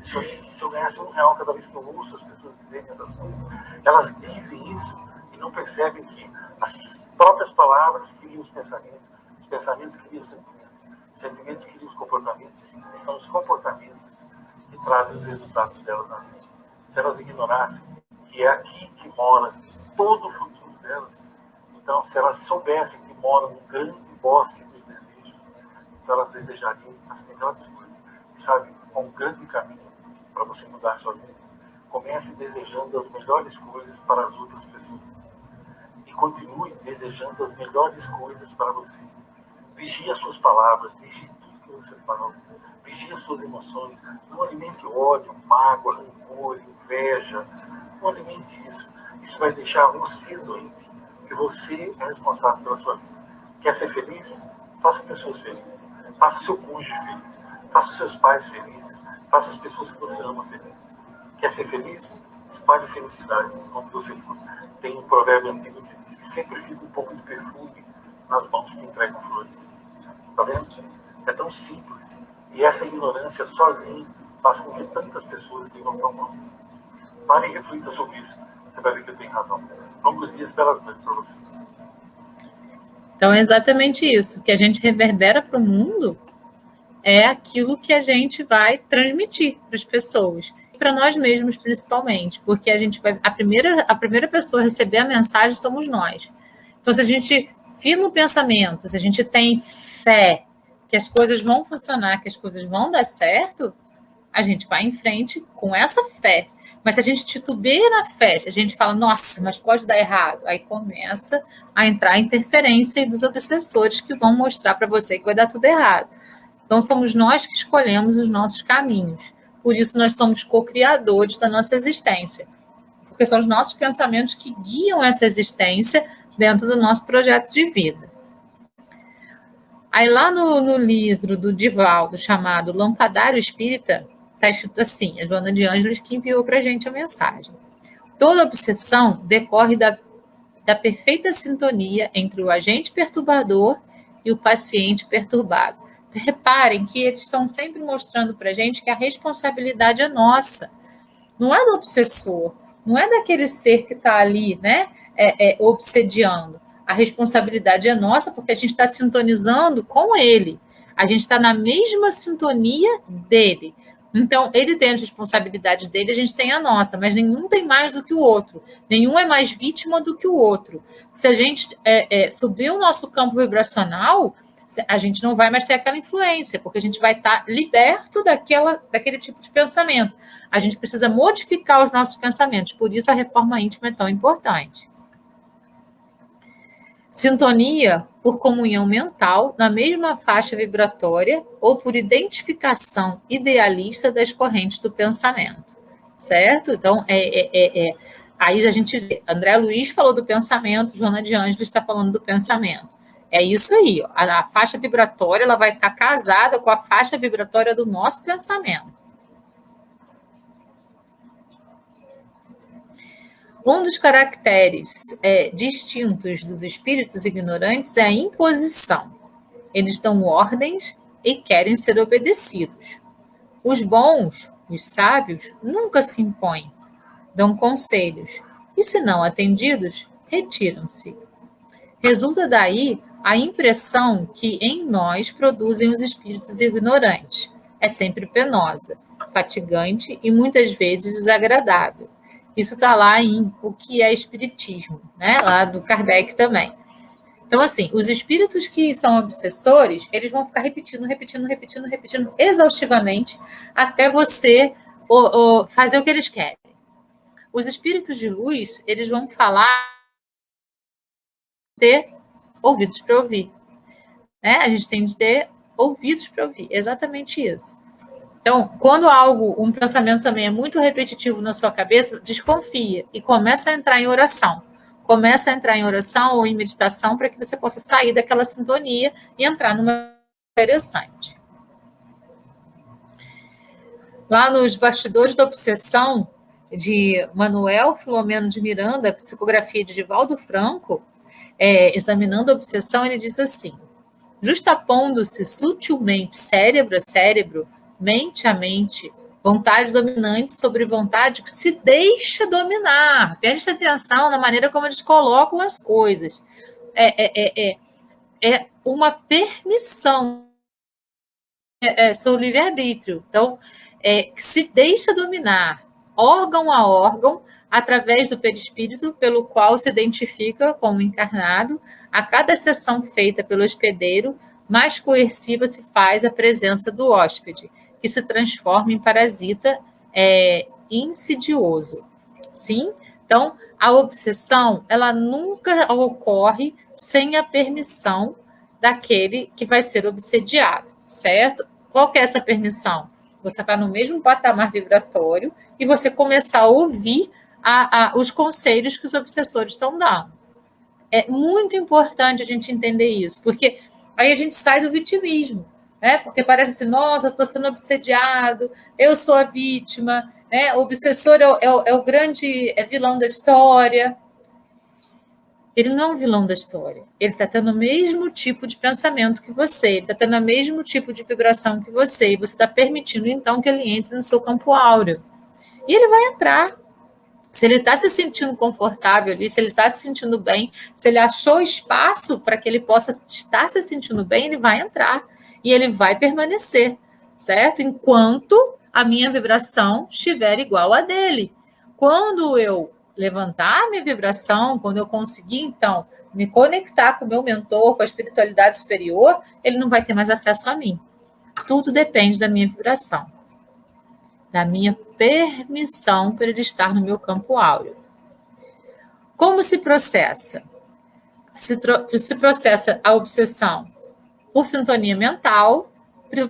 Se eu ganhasse R$1 cada vez que eu ouço as pessoas dizerem essas coisas, elas dizem isso e não percebem que as próprias palavras criam os pensamentos criam os sentimentos criam os comportamentos, e são os comportamentos que trazem os resultados delas na vida. Se elas ignorassem que é aqui que mora todo o futuro delas, então, se elas soubessem que moram num grande bosque dos desejos, então elas desejariam as melhores coisas. E sabe, um grande caminho para você mudar a sua vida. Comece desejando as melhores coisas para as outras pessoas. E continue desejando as melhores coisas para você. Vigie as suas palavras, vigie tudo que você fala. Vigie as suas emoções. Não alimente ódio, mágoa, rancor, inveja. Não alimente isso. Isso vai deixar você doente. Porque você é responsável pela sua vida. Quer ser feliz? Faça pessoas felizes. Faça seu cônjuge feliz. Faça seus pais felizes. Faça as pessoas que você ama felizes. Quer ser feliz? Espalhe felicidade onde você for. Tem um provérbio antigo que diz que sempre fica um pouco de perfume nas mãos que entregam flores. Está vendo? É tão simples. E essa ignorância sozinha faz com que tantas pessoas digam tão mal. Pare e reflita sobre isso. Você vai ver que eu tenho razão. Longos dias, belas noites para você. Então é exatamente isso. O que a gente reverbera para o mundo é aquilo que a gente vai transmitir para as pessoas. Para nós mesmos, principalmente. Porque a primeira pessoa a receber a mensagem somos nós. Então, se a gente firma o pensamento, se a gente tem fé que as coisas vão funcionar, que as coisas vão dar certo, a gente vai em frente com essa fé. Mas se a gente titubeia na fé, se a gente fala, nossa, mas pode dar errado, aí começa a entrar a interferência dos obsessores que vão mostrar para você que vai dar tudo errado. Então, somos nós que escolhemos os nossos caminhos. Por isso, nós somos co-criadores da nossa existência. Porque são os nossos pensamentos que guiam essa existência dentro do nosso projeto de vida. Aí lá no livro do Divaldo, chamado Lampadário Espírita, está escrito assim, a Joana de Ângeles que enviou para a gente a mensagem. Toda obsessão decorre da perfeita sintonia entre o agente perturbador e o paciente perturbado. Reparem que eles estão sempre mostrando para a gente que a responsabilidade é nossa. Não é do obsessor, não é daquele ser que está ali, né, obsediando. A responsabilidade é nossa porque a gente está sintonizando com ele. A gente está na mesma sintonia dele. Então, ele tem as responsabilidades dele, a gente tem a nossa, mas nenhum tem mais do que o outro. Nenhum é mais vítima do que o outro. Se a gente subir o nosso campo vibracional, a gente não vai mais ter aquela influência, porque a gente vai estar liberto daquele tipo de pensamento. A gente precisa modificar os nossos pensamentos, por isso a reforma íntima é tão importante. Sintonia por comunhão mental na mesma faixa vibratória ou por identificação idealista das correntes do pensamento, certo? Então, aí a gente vê, André Luiz falou do pensamento, Joana de Ângeles está falando do pensamento. É isso aí, ó. A faixa vibratória ela vai estar casada com a faixa vibratória do nosso pensamento. Um dos caracteres distintos dos espíritos ignorantes é a imposição. Eles dão ordens e querem ser obedecidos. Os bons, os sábios, nunca se impõem, dão conselhos e, se não atendidos, retiram-se. Resulta daí a impressão que em nós produzem os espíritos ignorantes. É sempre penosa, fatigante e muitas vezes desagradável. Isso está lá em O que é Espiritismo, né? Lá do Kardec também. Então, assim, os espíritos que são obsessores, eles vão ficar repetindo exaustivamente até você fazer o que eles querem. Os espíritos de luz, eles vão falar ouvidos para ouvir. Né? A gente tem de ter ouvidos para ouvir, exatamente isso. Então, quando um pensamento também é muito repetitivo na sua cabeça, desconfia e começa a entrar em oração. Começa a entrar em oração ou em meditação para que você possa sair daquela sintonia e entrar numa interessante. Lá nos Bastidores da Obsessão, de Manuel Filomeno de Miranda, psicografia de Divaldo Franco, examinando a obsessão, ele diz assim: justapondo-se sutilmente cérebro a cérebro, mente a mente, vontade dominante sobre vontade que se deixa dominar. Preste atenção na maneira como eles colocam as coisas. É uma permissão. Sou livre-arbítrio. Então, que se deixa dominar órgão a órgão, através do perispírito, pelo qual se identifica como encarnado, a cada sessão feita pelo hospedeiro, mais coerciva se faz a presença do hóspede, que se transforma em parasita insidioso. Sim? Então, a obsessão, ela nunca ocorre sem a permissão daquele que vai ser obsediado, certo? Qual que é essa permissão? Você está no mesmo patamar vibratório e você começar a ouvir os conselhos que os obsessores estão dando. É muito importante a gente entender isso, porque aí a gente sai do vitimismo, né? Porque parece assim, nossa, eu estou sendo obsediado, eu sou a vítima, né? O obsessor é o grande vilão da história. Ele não é um vilão da história. Ele está tendo o mesmo tipo de pensamento que você, ele está tendo o mesmo tipo de vibração que você, e você está permitindo, então, que ele entre no seu campo áureo. E ele vai entrar. Se ele está se sentindo confortável ali, se ele está se sentindo bem, se ele achou espaço para que ele possa estar se sentindo bem, ele vai entrar. E ele vai permanecer, certo? Enquanto a minha vibração estiver igual à dele. Quando eu levantar a minha vibração, quando eu conseguir, então, me conectar com o meu mentor, com a espiritualidade superior, ele não vai ter mais acesso a mim. Tudo depende da minha vibração, da minha permissão para ele estar no meu campo áureo. Como se processa? Se processa a obsessão por sintonia mental,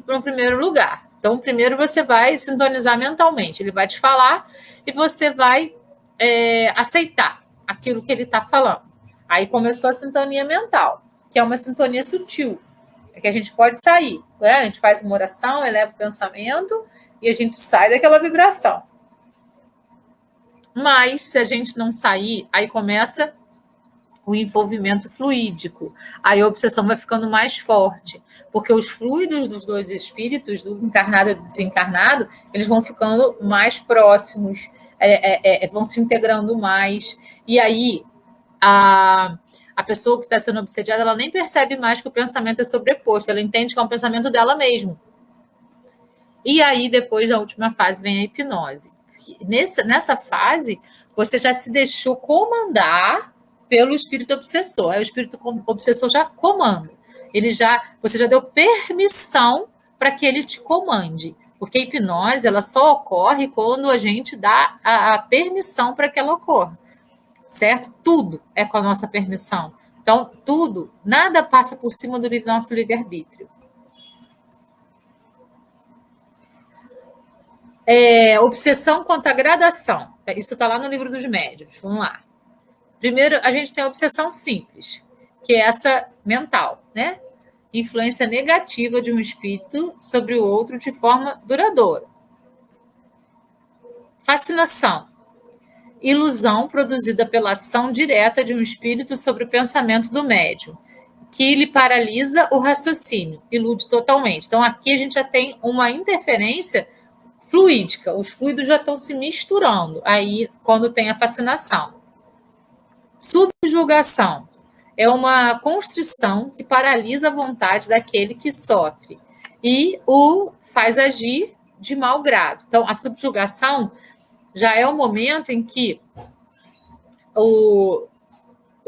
no primeiro lugar. Então, primeiro você vai sintonizar mentalmente. Ele vai te falar e você vai aceitar aquilo que ele está falando. Aí começou a sintonia mental, que é uma sintonia sutil, que a gente pode sair. Né? A gente faz uma oração, eleva o pensamento e a gente sai daquela vibração. Mas, se a gente não sair, aí começa o envolvimento fluídico. Aí a obsessão vai ficando mais forte, porque os fluidos dos dois espíritos, do encarnado e do desencarnado, eles vão ficando mais próximos, vão se integrando mais. E aí, a pessoa que está sendo obsediada, ela nem percebe mais que o pensamento é sobreposto, ela entende que é um pensamento dela mesmo. E aí, depois da última fase, vem a hipnose. Nessa fase, você já se deixou comandar pelo espírito obsessor. Aí o espírito obsessor já comanda. Você já deu permissão para que ele te comande. Porque a hipnose, ela só ocorre quando a gente dá a permissão para que ela ocorra. Certo? Tudo é com a nossa permissão. Então, nada passa por cima do nosso livre-arbítrio. Obsessão contra a gradação. Isso está lá no livro dos médiuns. Vamos lá. Primeiro, a gente tem a obsessão simples, que é essa mental, né? Influência negativa de um espírito sobre o outro de forma duradoura. Fascinação. Ilusão produzida pela ação direta de um espírito sobre o pensamento do médium, que lhe paralisa o raciocínio, ilude totalmente. Então, aqui a gente já tem uma interferência fluídica, os fluidos já estão se misturando, aí quando tem a fascinação. Subjugação é uma constrição que paralisa a vontade daquele que sofre e o faz agir de mau grado. Então, a subjugação já é o momento em que o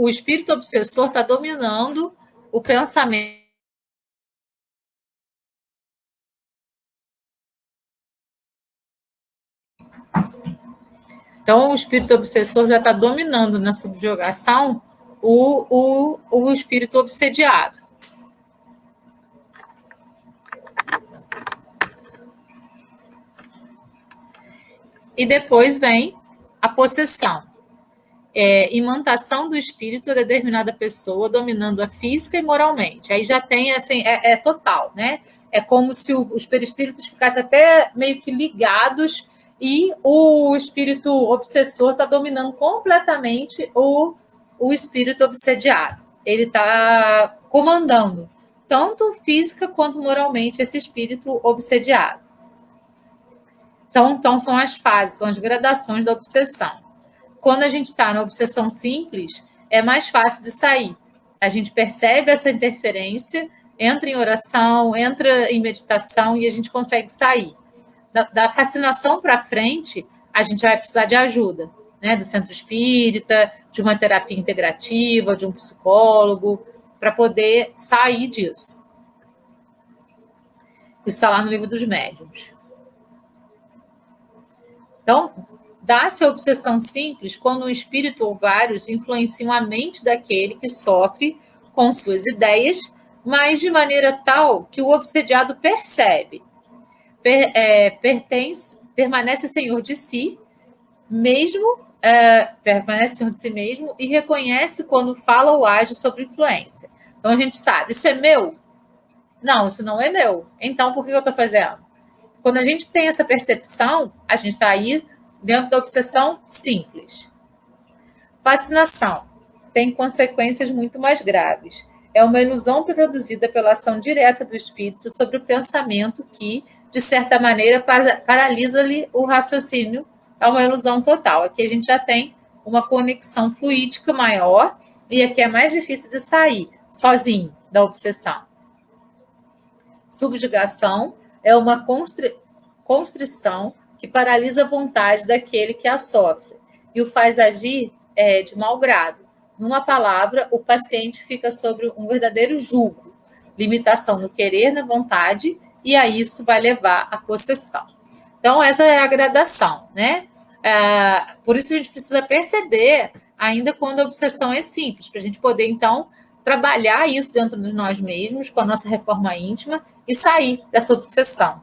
espírito obsessor está dominando o pensamento. Então, o espírito obsessor já está dominando na subjugação o espírito obsediado. E depois vem a possessão. Imantação do espírito a determinada pessoa, dominando a física e moralmente. Aí já tem, assim, total, né? É como se os perispíritos ficassem até meio que ligados e o espírito obsessor está dominando completamente o espírito obsediado. Ele está comandando, tanto física quanto moralmente, esse espírito obsediado. Então, são as fases, são as gradações da obsessão. Quando a gente está na obsessão simples, é mais fácil de sair. A gente percebe essa interferência, entra em oração, entra em meditação e a gente consegue sair. Da fascinação para frente, a gente vai precisar de ajuda, né? Do centro espírita, de uma terapia integrativa, de um psicólogo, para poder sair disso. Isso está lá no Livro dos Médiuns. Então, dá-se a obsessão simples quando um espírito ou vários influenciam a mente daquele que sofre com suas ideias, mas de maneira tal que o obsediado percebe, permanece senhor de si mesmo, permanece senhor de si mesmo e reconhece quando fala ou age sob influência. Então a gente sabe, isso é meu? Não, isso não é meu. Então por que eu estou fazendo? Quando a gente tem essa percepção, a gente está aí dentro da obsessão simples. Fascinação tem consequências muito mais graves. É uma ilusão produzida pela ação direta do espírito sobre o pensamento que, de certa maneira, paralisa-lhe o raciocínio. É uma ilusão total. Aqui a gente já tem uma conexão fluídica maior e aqui é mais difícil de sair sozinho da obsessão. Subjugação é uma constrição que paralisa a vontade daquele que a sofre e o faz agir de mau grado. Numa palavra, o paciente fica sobre um verdadeiro jugo, limitação no querer, na vontade, e a isso vai levar à possessão. Então, essa é a gradação, né? Por isso a gente precisa perceber, ainda quando a obsessão é simples, para a gente poder, então, trabalhar isso dentro de nós mesmos, com a nossa reforma íntima, e sair dessa obsessão.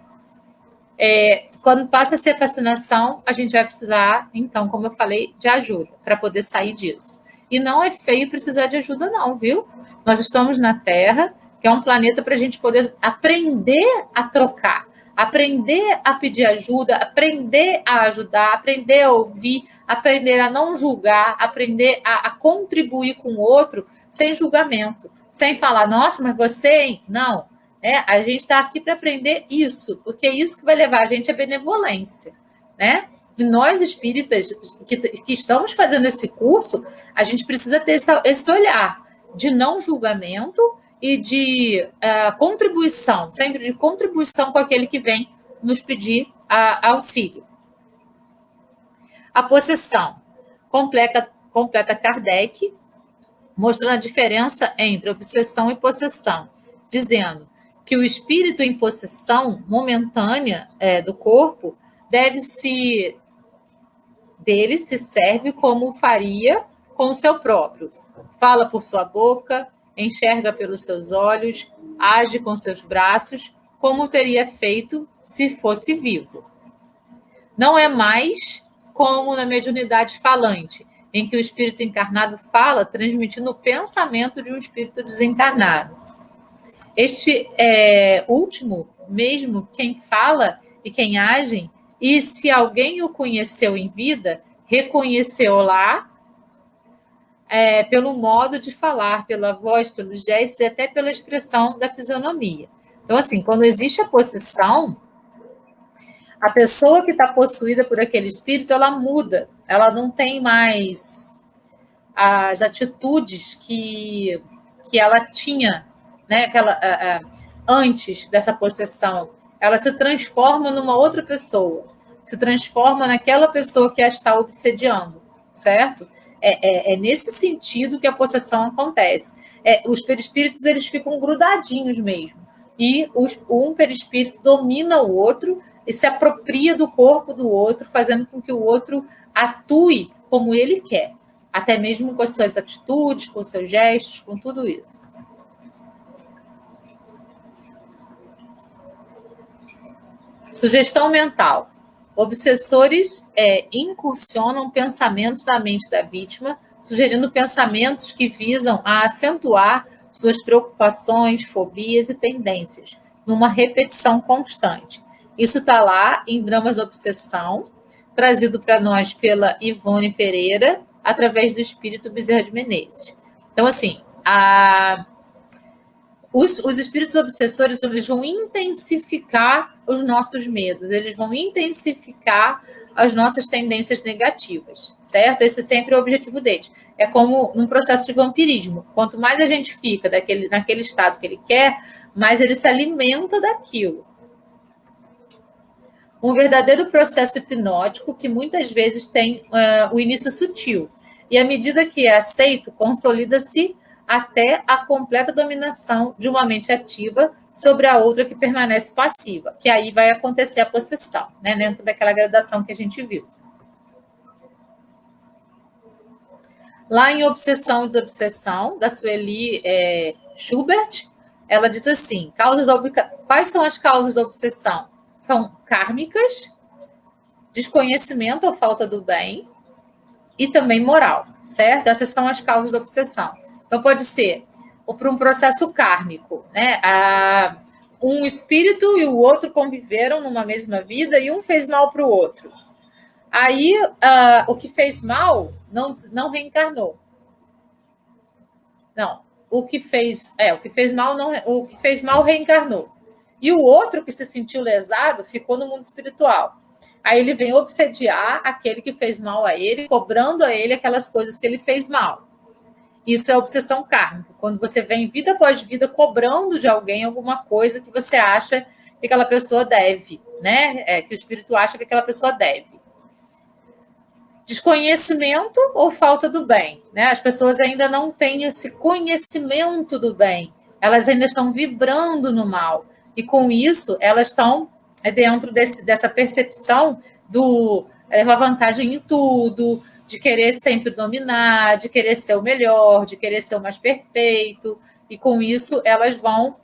Quando passa a ser fascinação, a gente vai precisar, então, como eu falei, de ajuda para poder sair disso. E não é feio precisar de ajuda, não, viu? Nós estamos na Terra, que é um planeta para a gente poder aprender a trocar, aprender a pedir ajuda, aprender a ajudar, aprender a ouvir, aprender a não julgar, aprender a contribuir com o outro sem julgamento, sem falar, nossa, mas você, hein? Não. A gente está aqui para aprender isso, porque é isso que vai levar a gente à benevolência, né? E nós, espíritas, que estamos fazendo esse curso, a gente precisa ter esse olhar de não julgamento e de contribuição, sempre de contribuição com aquele que vem nos pedir auxílio. A possessão completa Kardec, mostrando a diferença entre obsessão e possessão, dizendo que o espírito em possessão momentânea do corpo dele se serve como faria com o seu próprio. Fala por sua boca, enxerga pelos seus olhos, age com seus braços, como teria feito se fosse vivo. Não é mais como na mediunidade falante, em que o espírito encarnado fala, transmitindo o pensamento de um espírito desencarnado. Este último, mesmo quem fala e quem age, e se alguém o conheceu em vida, reconheceu lá pelo modo de falar, pela voz, pelos gestos e até pela expressão da fisionomia. Então, assim, quando existe a possessão, a pessoa que está possuída por aquele espírito, ela muda, ela não tem mais as atitudes que ela tinha, né, antes dessa possessão. Ela se transforma numa outra pessoa, se transforma naquela pessoa que a está obsediando, certo? É nesse sentido que a possessão acontece. Os perispíritos, eles ficam grudadinhos mesmo, e um perispírito domina o outro e se apropria do corpo do outro, fazendo com que o outro atue como ele quer, até mesmo com as suas atitudes, com os seus gestos, com tudo isso. Sugestão mental. Obsessores incursionam pensamentos da mente da vítima, sugerindo pensamentos que visam a acentuar suas preocupações, fobias e tendências, numa repetição constante. Isso está lá em Dramas da Obsessão, trazido para nós pela Ivone Pereira, através do espírito Bezerra de Menezes. Então, assim, os espíritos obsessores, eles vão intensificar os nossos medos, eles vão intensificar as nossas tendências negativas, certo? Esse é sempre o objetivo deles. É como num processo de vampirismo. Quanto mais a gente fica naquele estado que ele quer, mais ele se alimenta daquilo. Um verdadeiro processo hipnótico que muitas vezes tem o início sutil. E à medida que é aceito, consolida-se até a completa dominação de uma mente ativa sobre a outra que permanece passiva, que aí vai acontecer a possessão, né, dentro daquela gradação que a gente viu. Lá em Obsessão e Desobsessão, da Sueli Schubert, ela diz assim, quais são as causas da obsessão? São kármicas, desconhecimento ou falta do bem, e também moral, certo? Essas são as causas da obsessão. Então, pode ser por um processo kármico, né? Um espírito e o outro conviveram numa mesma vida e um fez mal para o outro. Aí, o que fez mal não reencarnou. Não, o que fez mal reencarnou. E o outro que se sentiu lesado ficou no mundo espiritual. Aí ele vem obsediar aquele que fez mal a ele, cobrando a ele aquelas coisas que ele fez mal. Isso é obsessão kármica, quando você vem vida após vida cobrando de alguém alguma coisa que você acha que aquela pessoa deve, né? Que o espírito acha que aquela pessoa deve. Desconhecimento ou falta do bem, né? As pessoas ainda não têm esse conhecimento do bem, elas ainda estão vibrando no mal, e com isso elas estão dentro dessa percepção do levar vantagem em tudo, de querer sempre dominar, de querer ser o melhor, de querer ser o mais perfeito, e com isso elas vão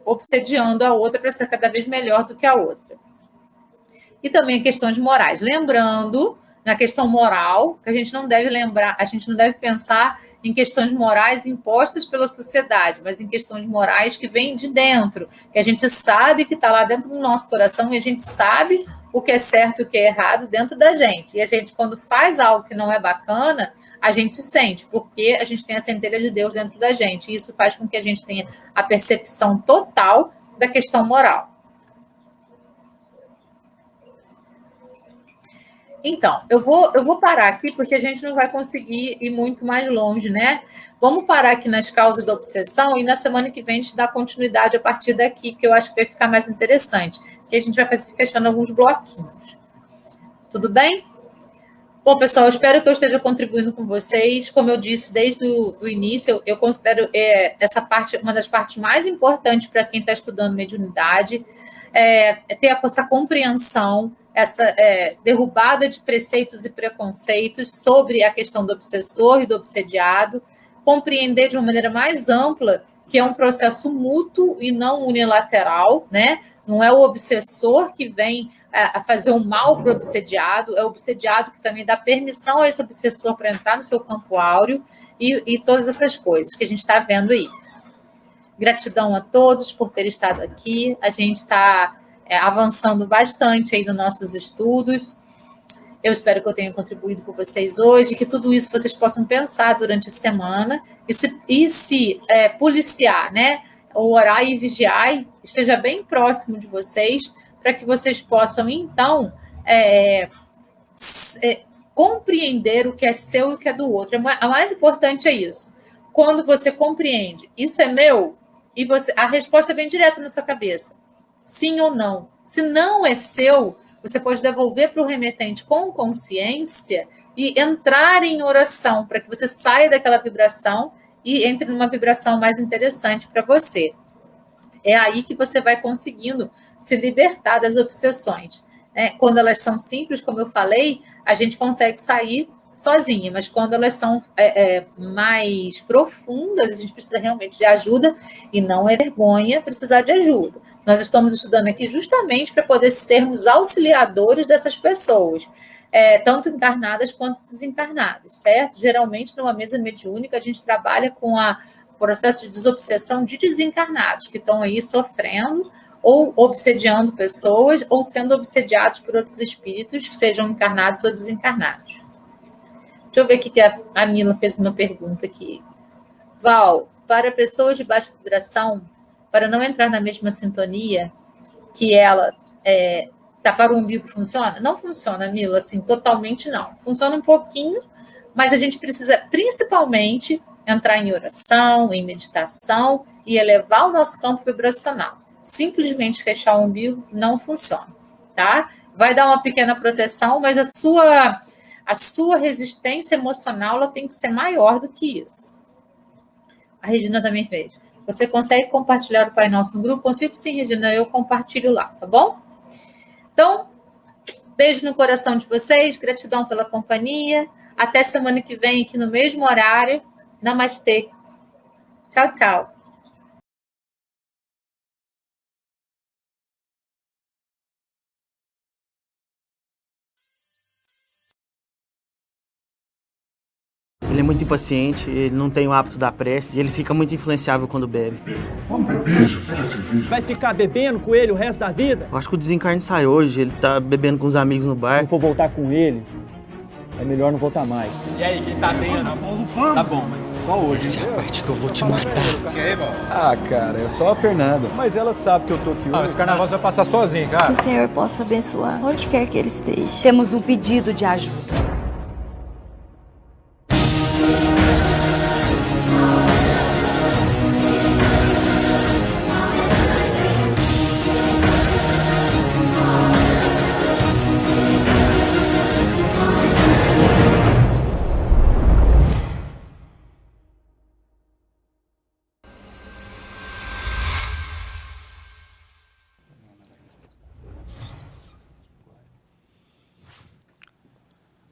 obsediando a outra para ser cada vez melhor do que a outra. E também questões morais. Lembrando, na questão moral, que a gente não deve pensar em questões morais impostas pela sociedade, mas em questões morais que vêm de dentro, que a gente sabe que está lá dentro do nosso coração e a gente sabe o que é certo e o que é errado dentro da gente. E a gente, quando faz algo que não é bacana, a gente sente, porque a gente tem a centelha de Deus dentro da gente. E isso faz com que a gente tenha a percepção total da questão moral. Então, eu vou parar aqui, porque a gente não vai conseguir ir muito mais longe, né? Vamos parar aqui nas causas da obsessão e na semana que vem a gente dá continuidade a partir daqui, porque eu acho que vai ficar mais interessante. E a gente vai fechando alguns bloquinhos. Tudo bem? Bom, pessoal, eu espero que eu esteja contribuindo com vocês. Como eu disse desde o início, eu considero essa parte uma das partes mais importantes para quem está estudando mediunidade, ter essa compreensão, essa derrubada de preceitos e preconceitos sobre a questão do obsessor e do obsediado, compreender de uma maneira mais ampla que é um processo mútuo e não unilateral, né? Não é o obsessor que vem a fazer o mal para o obsediado, é o obsediado que também dá permissão a esse obsessor para entrar no seu campo áureo e todas essas coisas que a gente está vendo aí. Gratidão a todos por terem estado aqui. A gente está avançando bastante aí nos nossos estudos. Eu espero que eu tenha contribuído com vocês hoje, que tudo isso vocês possam pensar durante a semana e se policiar, né? Orar e vigiar, esteja bem próximo de vocês, para que vocês possam, então, compreender o que é seu e o que é do outro. A mais importante é isso. Quando você compreende, isso é meu, e a resposta vem direto na sua cabeça. Sim ou não. Se não é seu, você pode devolver para o remetente com consciência e entrar em oração, para que você saia daquela vibração e entre numa vibração mais interessante para você. É aí que você vai conseguindo se libertar das obsessões. Quando elas são simples, como eu falei, a gente consegue sair sozinha, mas quando elas são mais profundas, a gente precisa realmente de ajuda e não é vergonha precisar de ajuda. Nós estamos estudando aqui justamente para poder sermos auxiliadores dessas pessoas, tanto encarnadas quanto desencarnadas, certo? Geralmente, numa mesa mediúnica, a gente trabalha com o processo de desobsessão de desencarnados, que estão aí sofrendo ou obsediando pessoas, ou sendo obsediados por outros espíritos, que sejam encarnados ou desencarnados. Deixa eu ver o que a Mila fez uma pergunta aqui. Val, para pessoas de baixa vibração, para não entrar na mesma sintonia que ela, tapar o umbigo funciona? Não funciona, Mila, assim, totalmente não. Funciona um pouquinho, mas a gente precisa principalmente entrar em oração, em meditação e elevar o nosso campo vibracional. Simplesmente fechar o umbigo não funciona, tá? Vai dar uma pequena proteção, mas a sua resistência emocional ela tem que ser maior do que isso. A Regina também fez. Você consegue compartilhar o Pai Nosso no grupo? Consigo sim, Regina, eu compartilho lá, tá bom? Então, beijo no coração de vocês, gratidão pela companhia. Até semana que vem, aqui no mesmo horário. Namastê. Tchau, tchau. Ele é muito impaciente, ele não tem o hábito da prece e ele fica muito influenciável quando bebe. Vamos beber, cerveja. Vai ficar bebendo com ele o resto da vida? Eu acho que o desencarne sai hoje, ele tá bebendo com os amigos no bar. Se for voltar com ele, é melhor não voltar mais. E aí, quem tá dentro? Tá bom, mas só hoje. Essa é a parte que eu vou te matar. E aí, irmão? Ah, cara, é só a Fernanda. Mas ela sabe que eu tô aqui hoje. Esse carnaval você vai passar sozinho, cara. Que o Senhor possa abençoar onde quer que ele esteja. Temos um pedido de ajuda.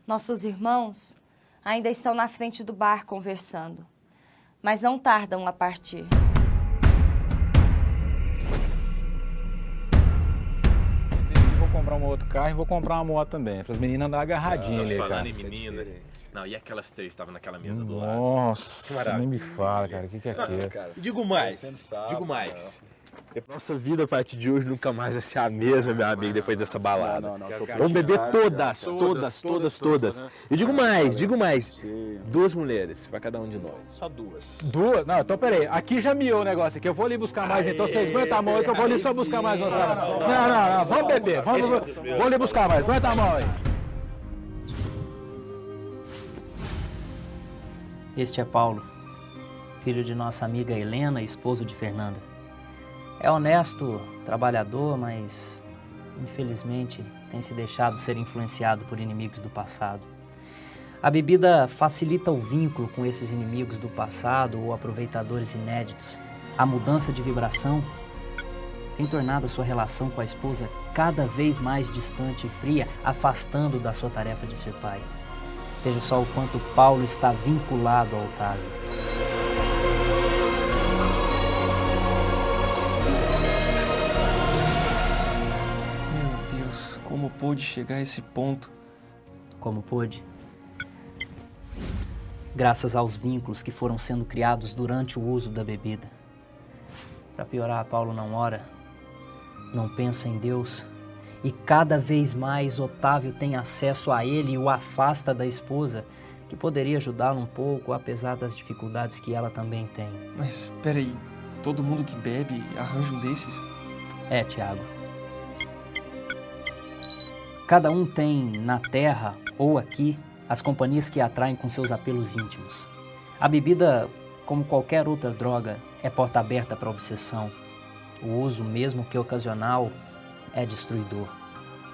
Nossos irmãos ainda estão na frente do bar conversando, mas não tardam a partir. Vou comprar um outro carro e vou comprar uma moto também, para as meninas andarem agarradinhas ali, cara. Falando em menina, não, e aquelas três que estavam naquela mesa do lado? Nossa, nem me fala, cara, o que é aquilo? Digo mais, digo mais. Nossa vida a partir de hoje nunca mais vai ser a mesma, meu amigo, depois dessa balada. Não, Vamos beber todas. E digo mais. 2 mulheres pra cada um de nós. Só 2. 2? Não, então peraí, aqui já miou o negócio aqui, eu vou ali buscar mais, então vocês aguentam a mão aí que eu vou ali só buscar mais uma. Não, vamos beber, vou ali buscar mais, aguenta a mão aí. Este é Paulo, filho de nossa amiga Helena e esposo de Fernanda. É honesto, trabalhador, mas infelizmente tem se deixado ser influenciado por inimigos do passado. A bebida facilita o vínculo com esses inimigos do passado ou aproveitadores inéditos. A mudança de vibração tem tornado a sua relação com a esposa cada vez mais distante e fria, afastando da sua tarefa de ser pai. Veja só o quanto Paulo está vinculado ao Otávio. Como pôde chegar a esse ponto? Como pôde? Graças aos vínculos que foram sendo criados durante o uso da bebida. Para piorar, Paulo não ora, não pensa em Deus e cada vez mais Otávio tem acesso a ele e o afasta da esposa, que poderia ajudá-lo um pouco, apesar das dificuldades que ela também tem. Mas, peraí, todo mundo que bebe arranja um desses? É, Tiago. Cada um tem, na terra ou aqui, as companhias que atraem com seus apelos íntimos. A bebida, como qualquer outra droga, é porta aberta para a obsessão. O uso, mesmo que ocasional, é destruidor.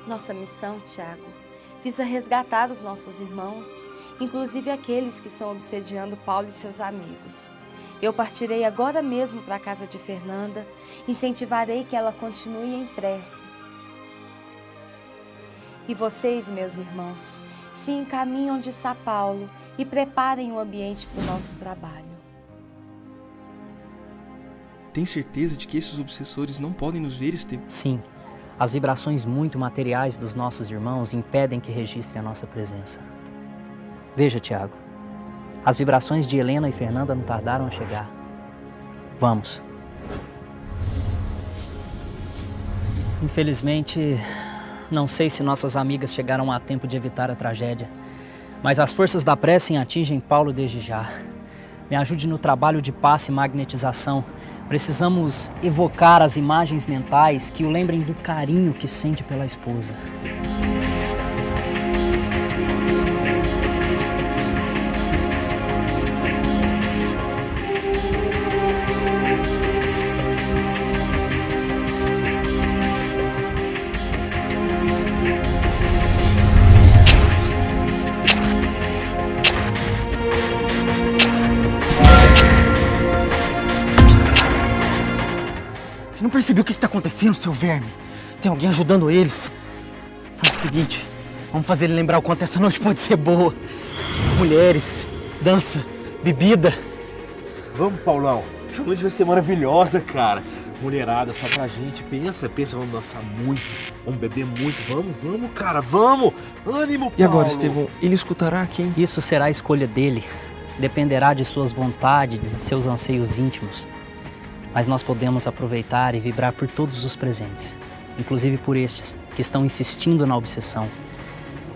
Nossa missão, Tiago, visa resgatar os nossos irmãos, inclusive aqueles que estão obsediando Paulo e seus amigos. Eu partirei agora mesmo para a casa de Fernanda, incentivarei que ela continue em prece. E vocês, meus irmãos, se encaminhem onde está Paulo e preparem o ambiente para o nosso trabalho. Tem certeza de que esses obsessores não podem nos ver, Estevão? Sim. As vibrações muito materiais dos nossos irmãos impedem que registrem a nossa presença. Veja, Tiago. As vibrações de Helena e Fernanda não tardaram a chegar. Vamos. Infelizmente, não sei se nossas amigas chegaram a tempo de evitar a tragédia, mas as forças da prece atingem Paulo desde já. Me ajude no trabalho de passe e magnetização. Precisamos evocar as imagens mentais que o lembrem do carinho que sente pela esposa. Não percebeu o que está acontecendo, seu verme? Tem alguém ajudando eles. Faz o seguinte, vamos fazer ele lembrar o quanto essa noite pode ser boa. Mulheres, dança, bebida. Vamos, Paulão. Essa noite vai ser maravilhosa, cara. Mulherada, só pra gente. Pensa, vamos dançar muito, vamos beber muito. Vamos, cara, vamos. Ânimo, Paulo. E agora, Estevão, ele escutará quem? Isso será a escolha dele. Dependerá de suas vontades, de seus anseios íntimos. Mas nós podemos aproveitar e vibrar por todos os presentes, inclusive por estes que estão insistindo na obsessão.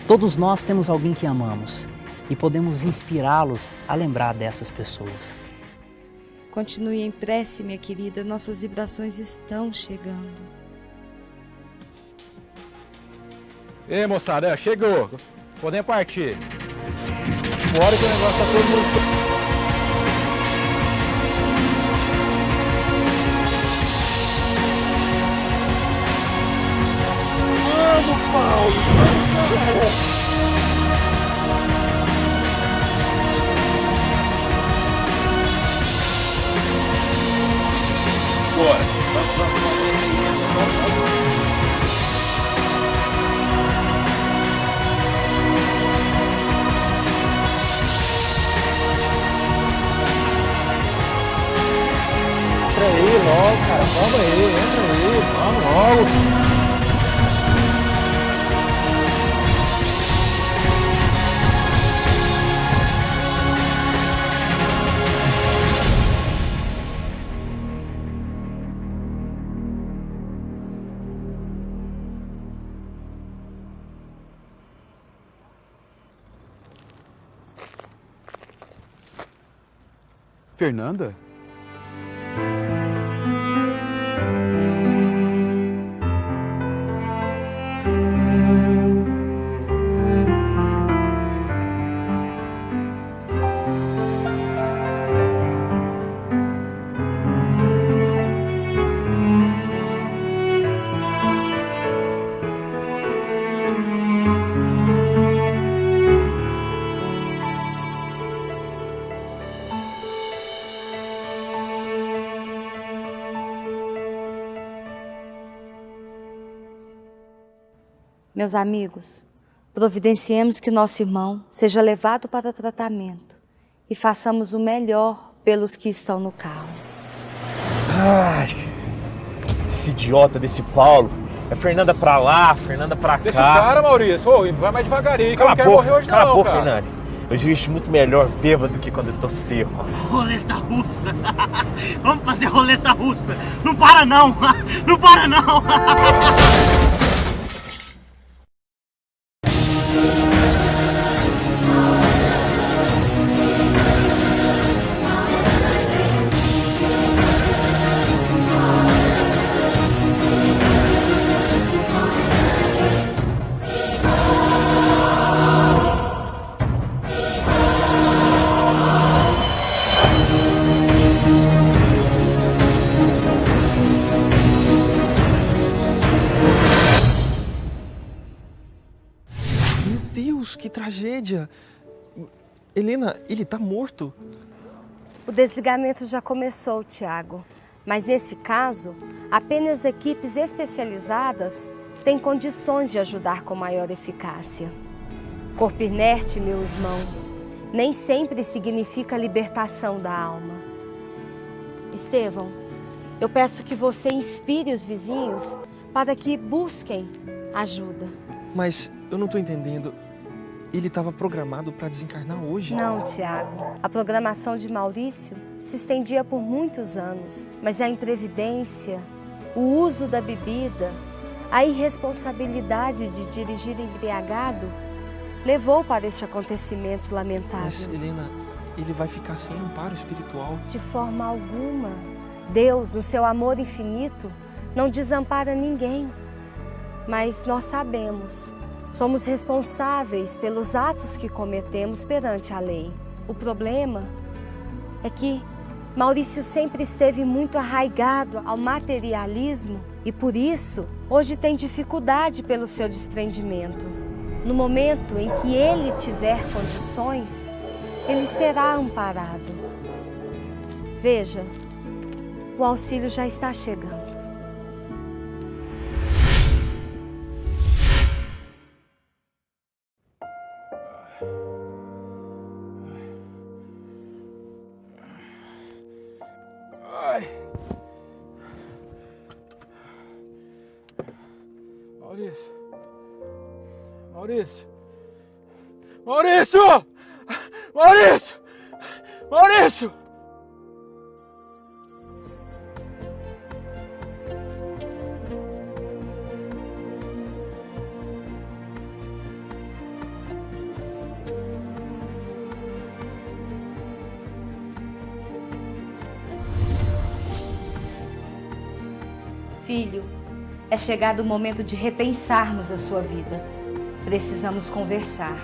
Todos nós temos alguém que amamos e podemos inspirá-los a lembrar dessas pessoas. Continue em prece, minha querida, nossas vibrações estão chegando. Ei, moçada, chegou. Podem partir. Bora que o negócio tá todo mundo... Vamos, Paulo! Bora! Entra aí logo, cara. Vamos aí, entra aí. Vamos logo. Fernanda? Meus amigos, providenciemos que nosso irmão seja levado para tratamento e façamos o melhor pelos que estão no carro. Ai, esse idiota desse Paulo. É Fernanda pra lá, Fernanda pra cá. Deixa o cara, Maurício. Ô, vai mais devagarinho, que eu Cala não quero morrer hoje cala não, a boca, cara. Fernanda. Eu vejo muito melhor bêbado do que quando eu tô seco. Roleta russa. Vamos fazer roleta russa. Não para não. Não para não. Que tragédia! Helena, ele tá morto. O desligamento já começou, Tiago. Mas nesse caso, apenas equipes especializadas têm condições de ajudar com maior eficácia. Corpo inerte, meu irmão, nem sempre significa libertação da alma. Estevão, eu peço que você inspire os vizinhos para que busquem ajuda. Mas eu não tô entendendo. Ele estava programado para desencarnar hoje? Não, Tiago. A programação de Maurício se estendia por muitos anos, mas a imprevidência, o uso da bebida, a irresponsabilidade de dirigir embriagado levou para este acontecimento lamentável. Mas, Helena, ele vai ficar sem amparo espiritual? De forma alguma. Deus, no seu amor infinito, não desampara ninguém. Mas nós sabemos, somos responsáveis pelos atos que cometemos perante a lei. O problema é que Maurício sempre esteve muito arraigado ao materialismo e, por isso, hoje tem dificuldade pelo seu desprendimento. No momento em que ele tiver condições, ele será amparado. Veja, o auxílio já está chegando. Maurício! Maurício! Maurício! Maurício! Maurício! Filho, é chegado o momento de repensarmos a sua vida. Precisamos conversar.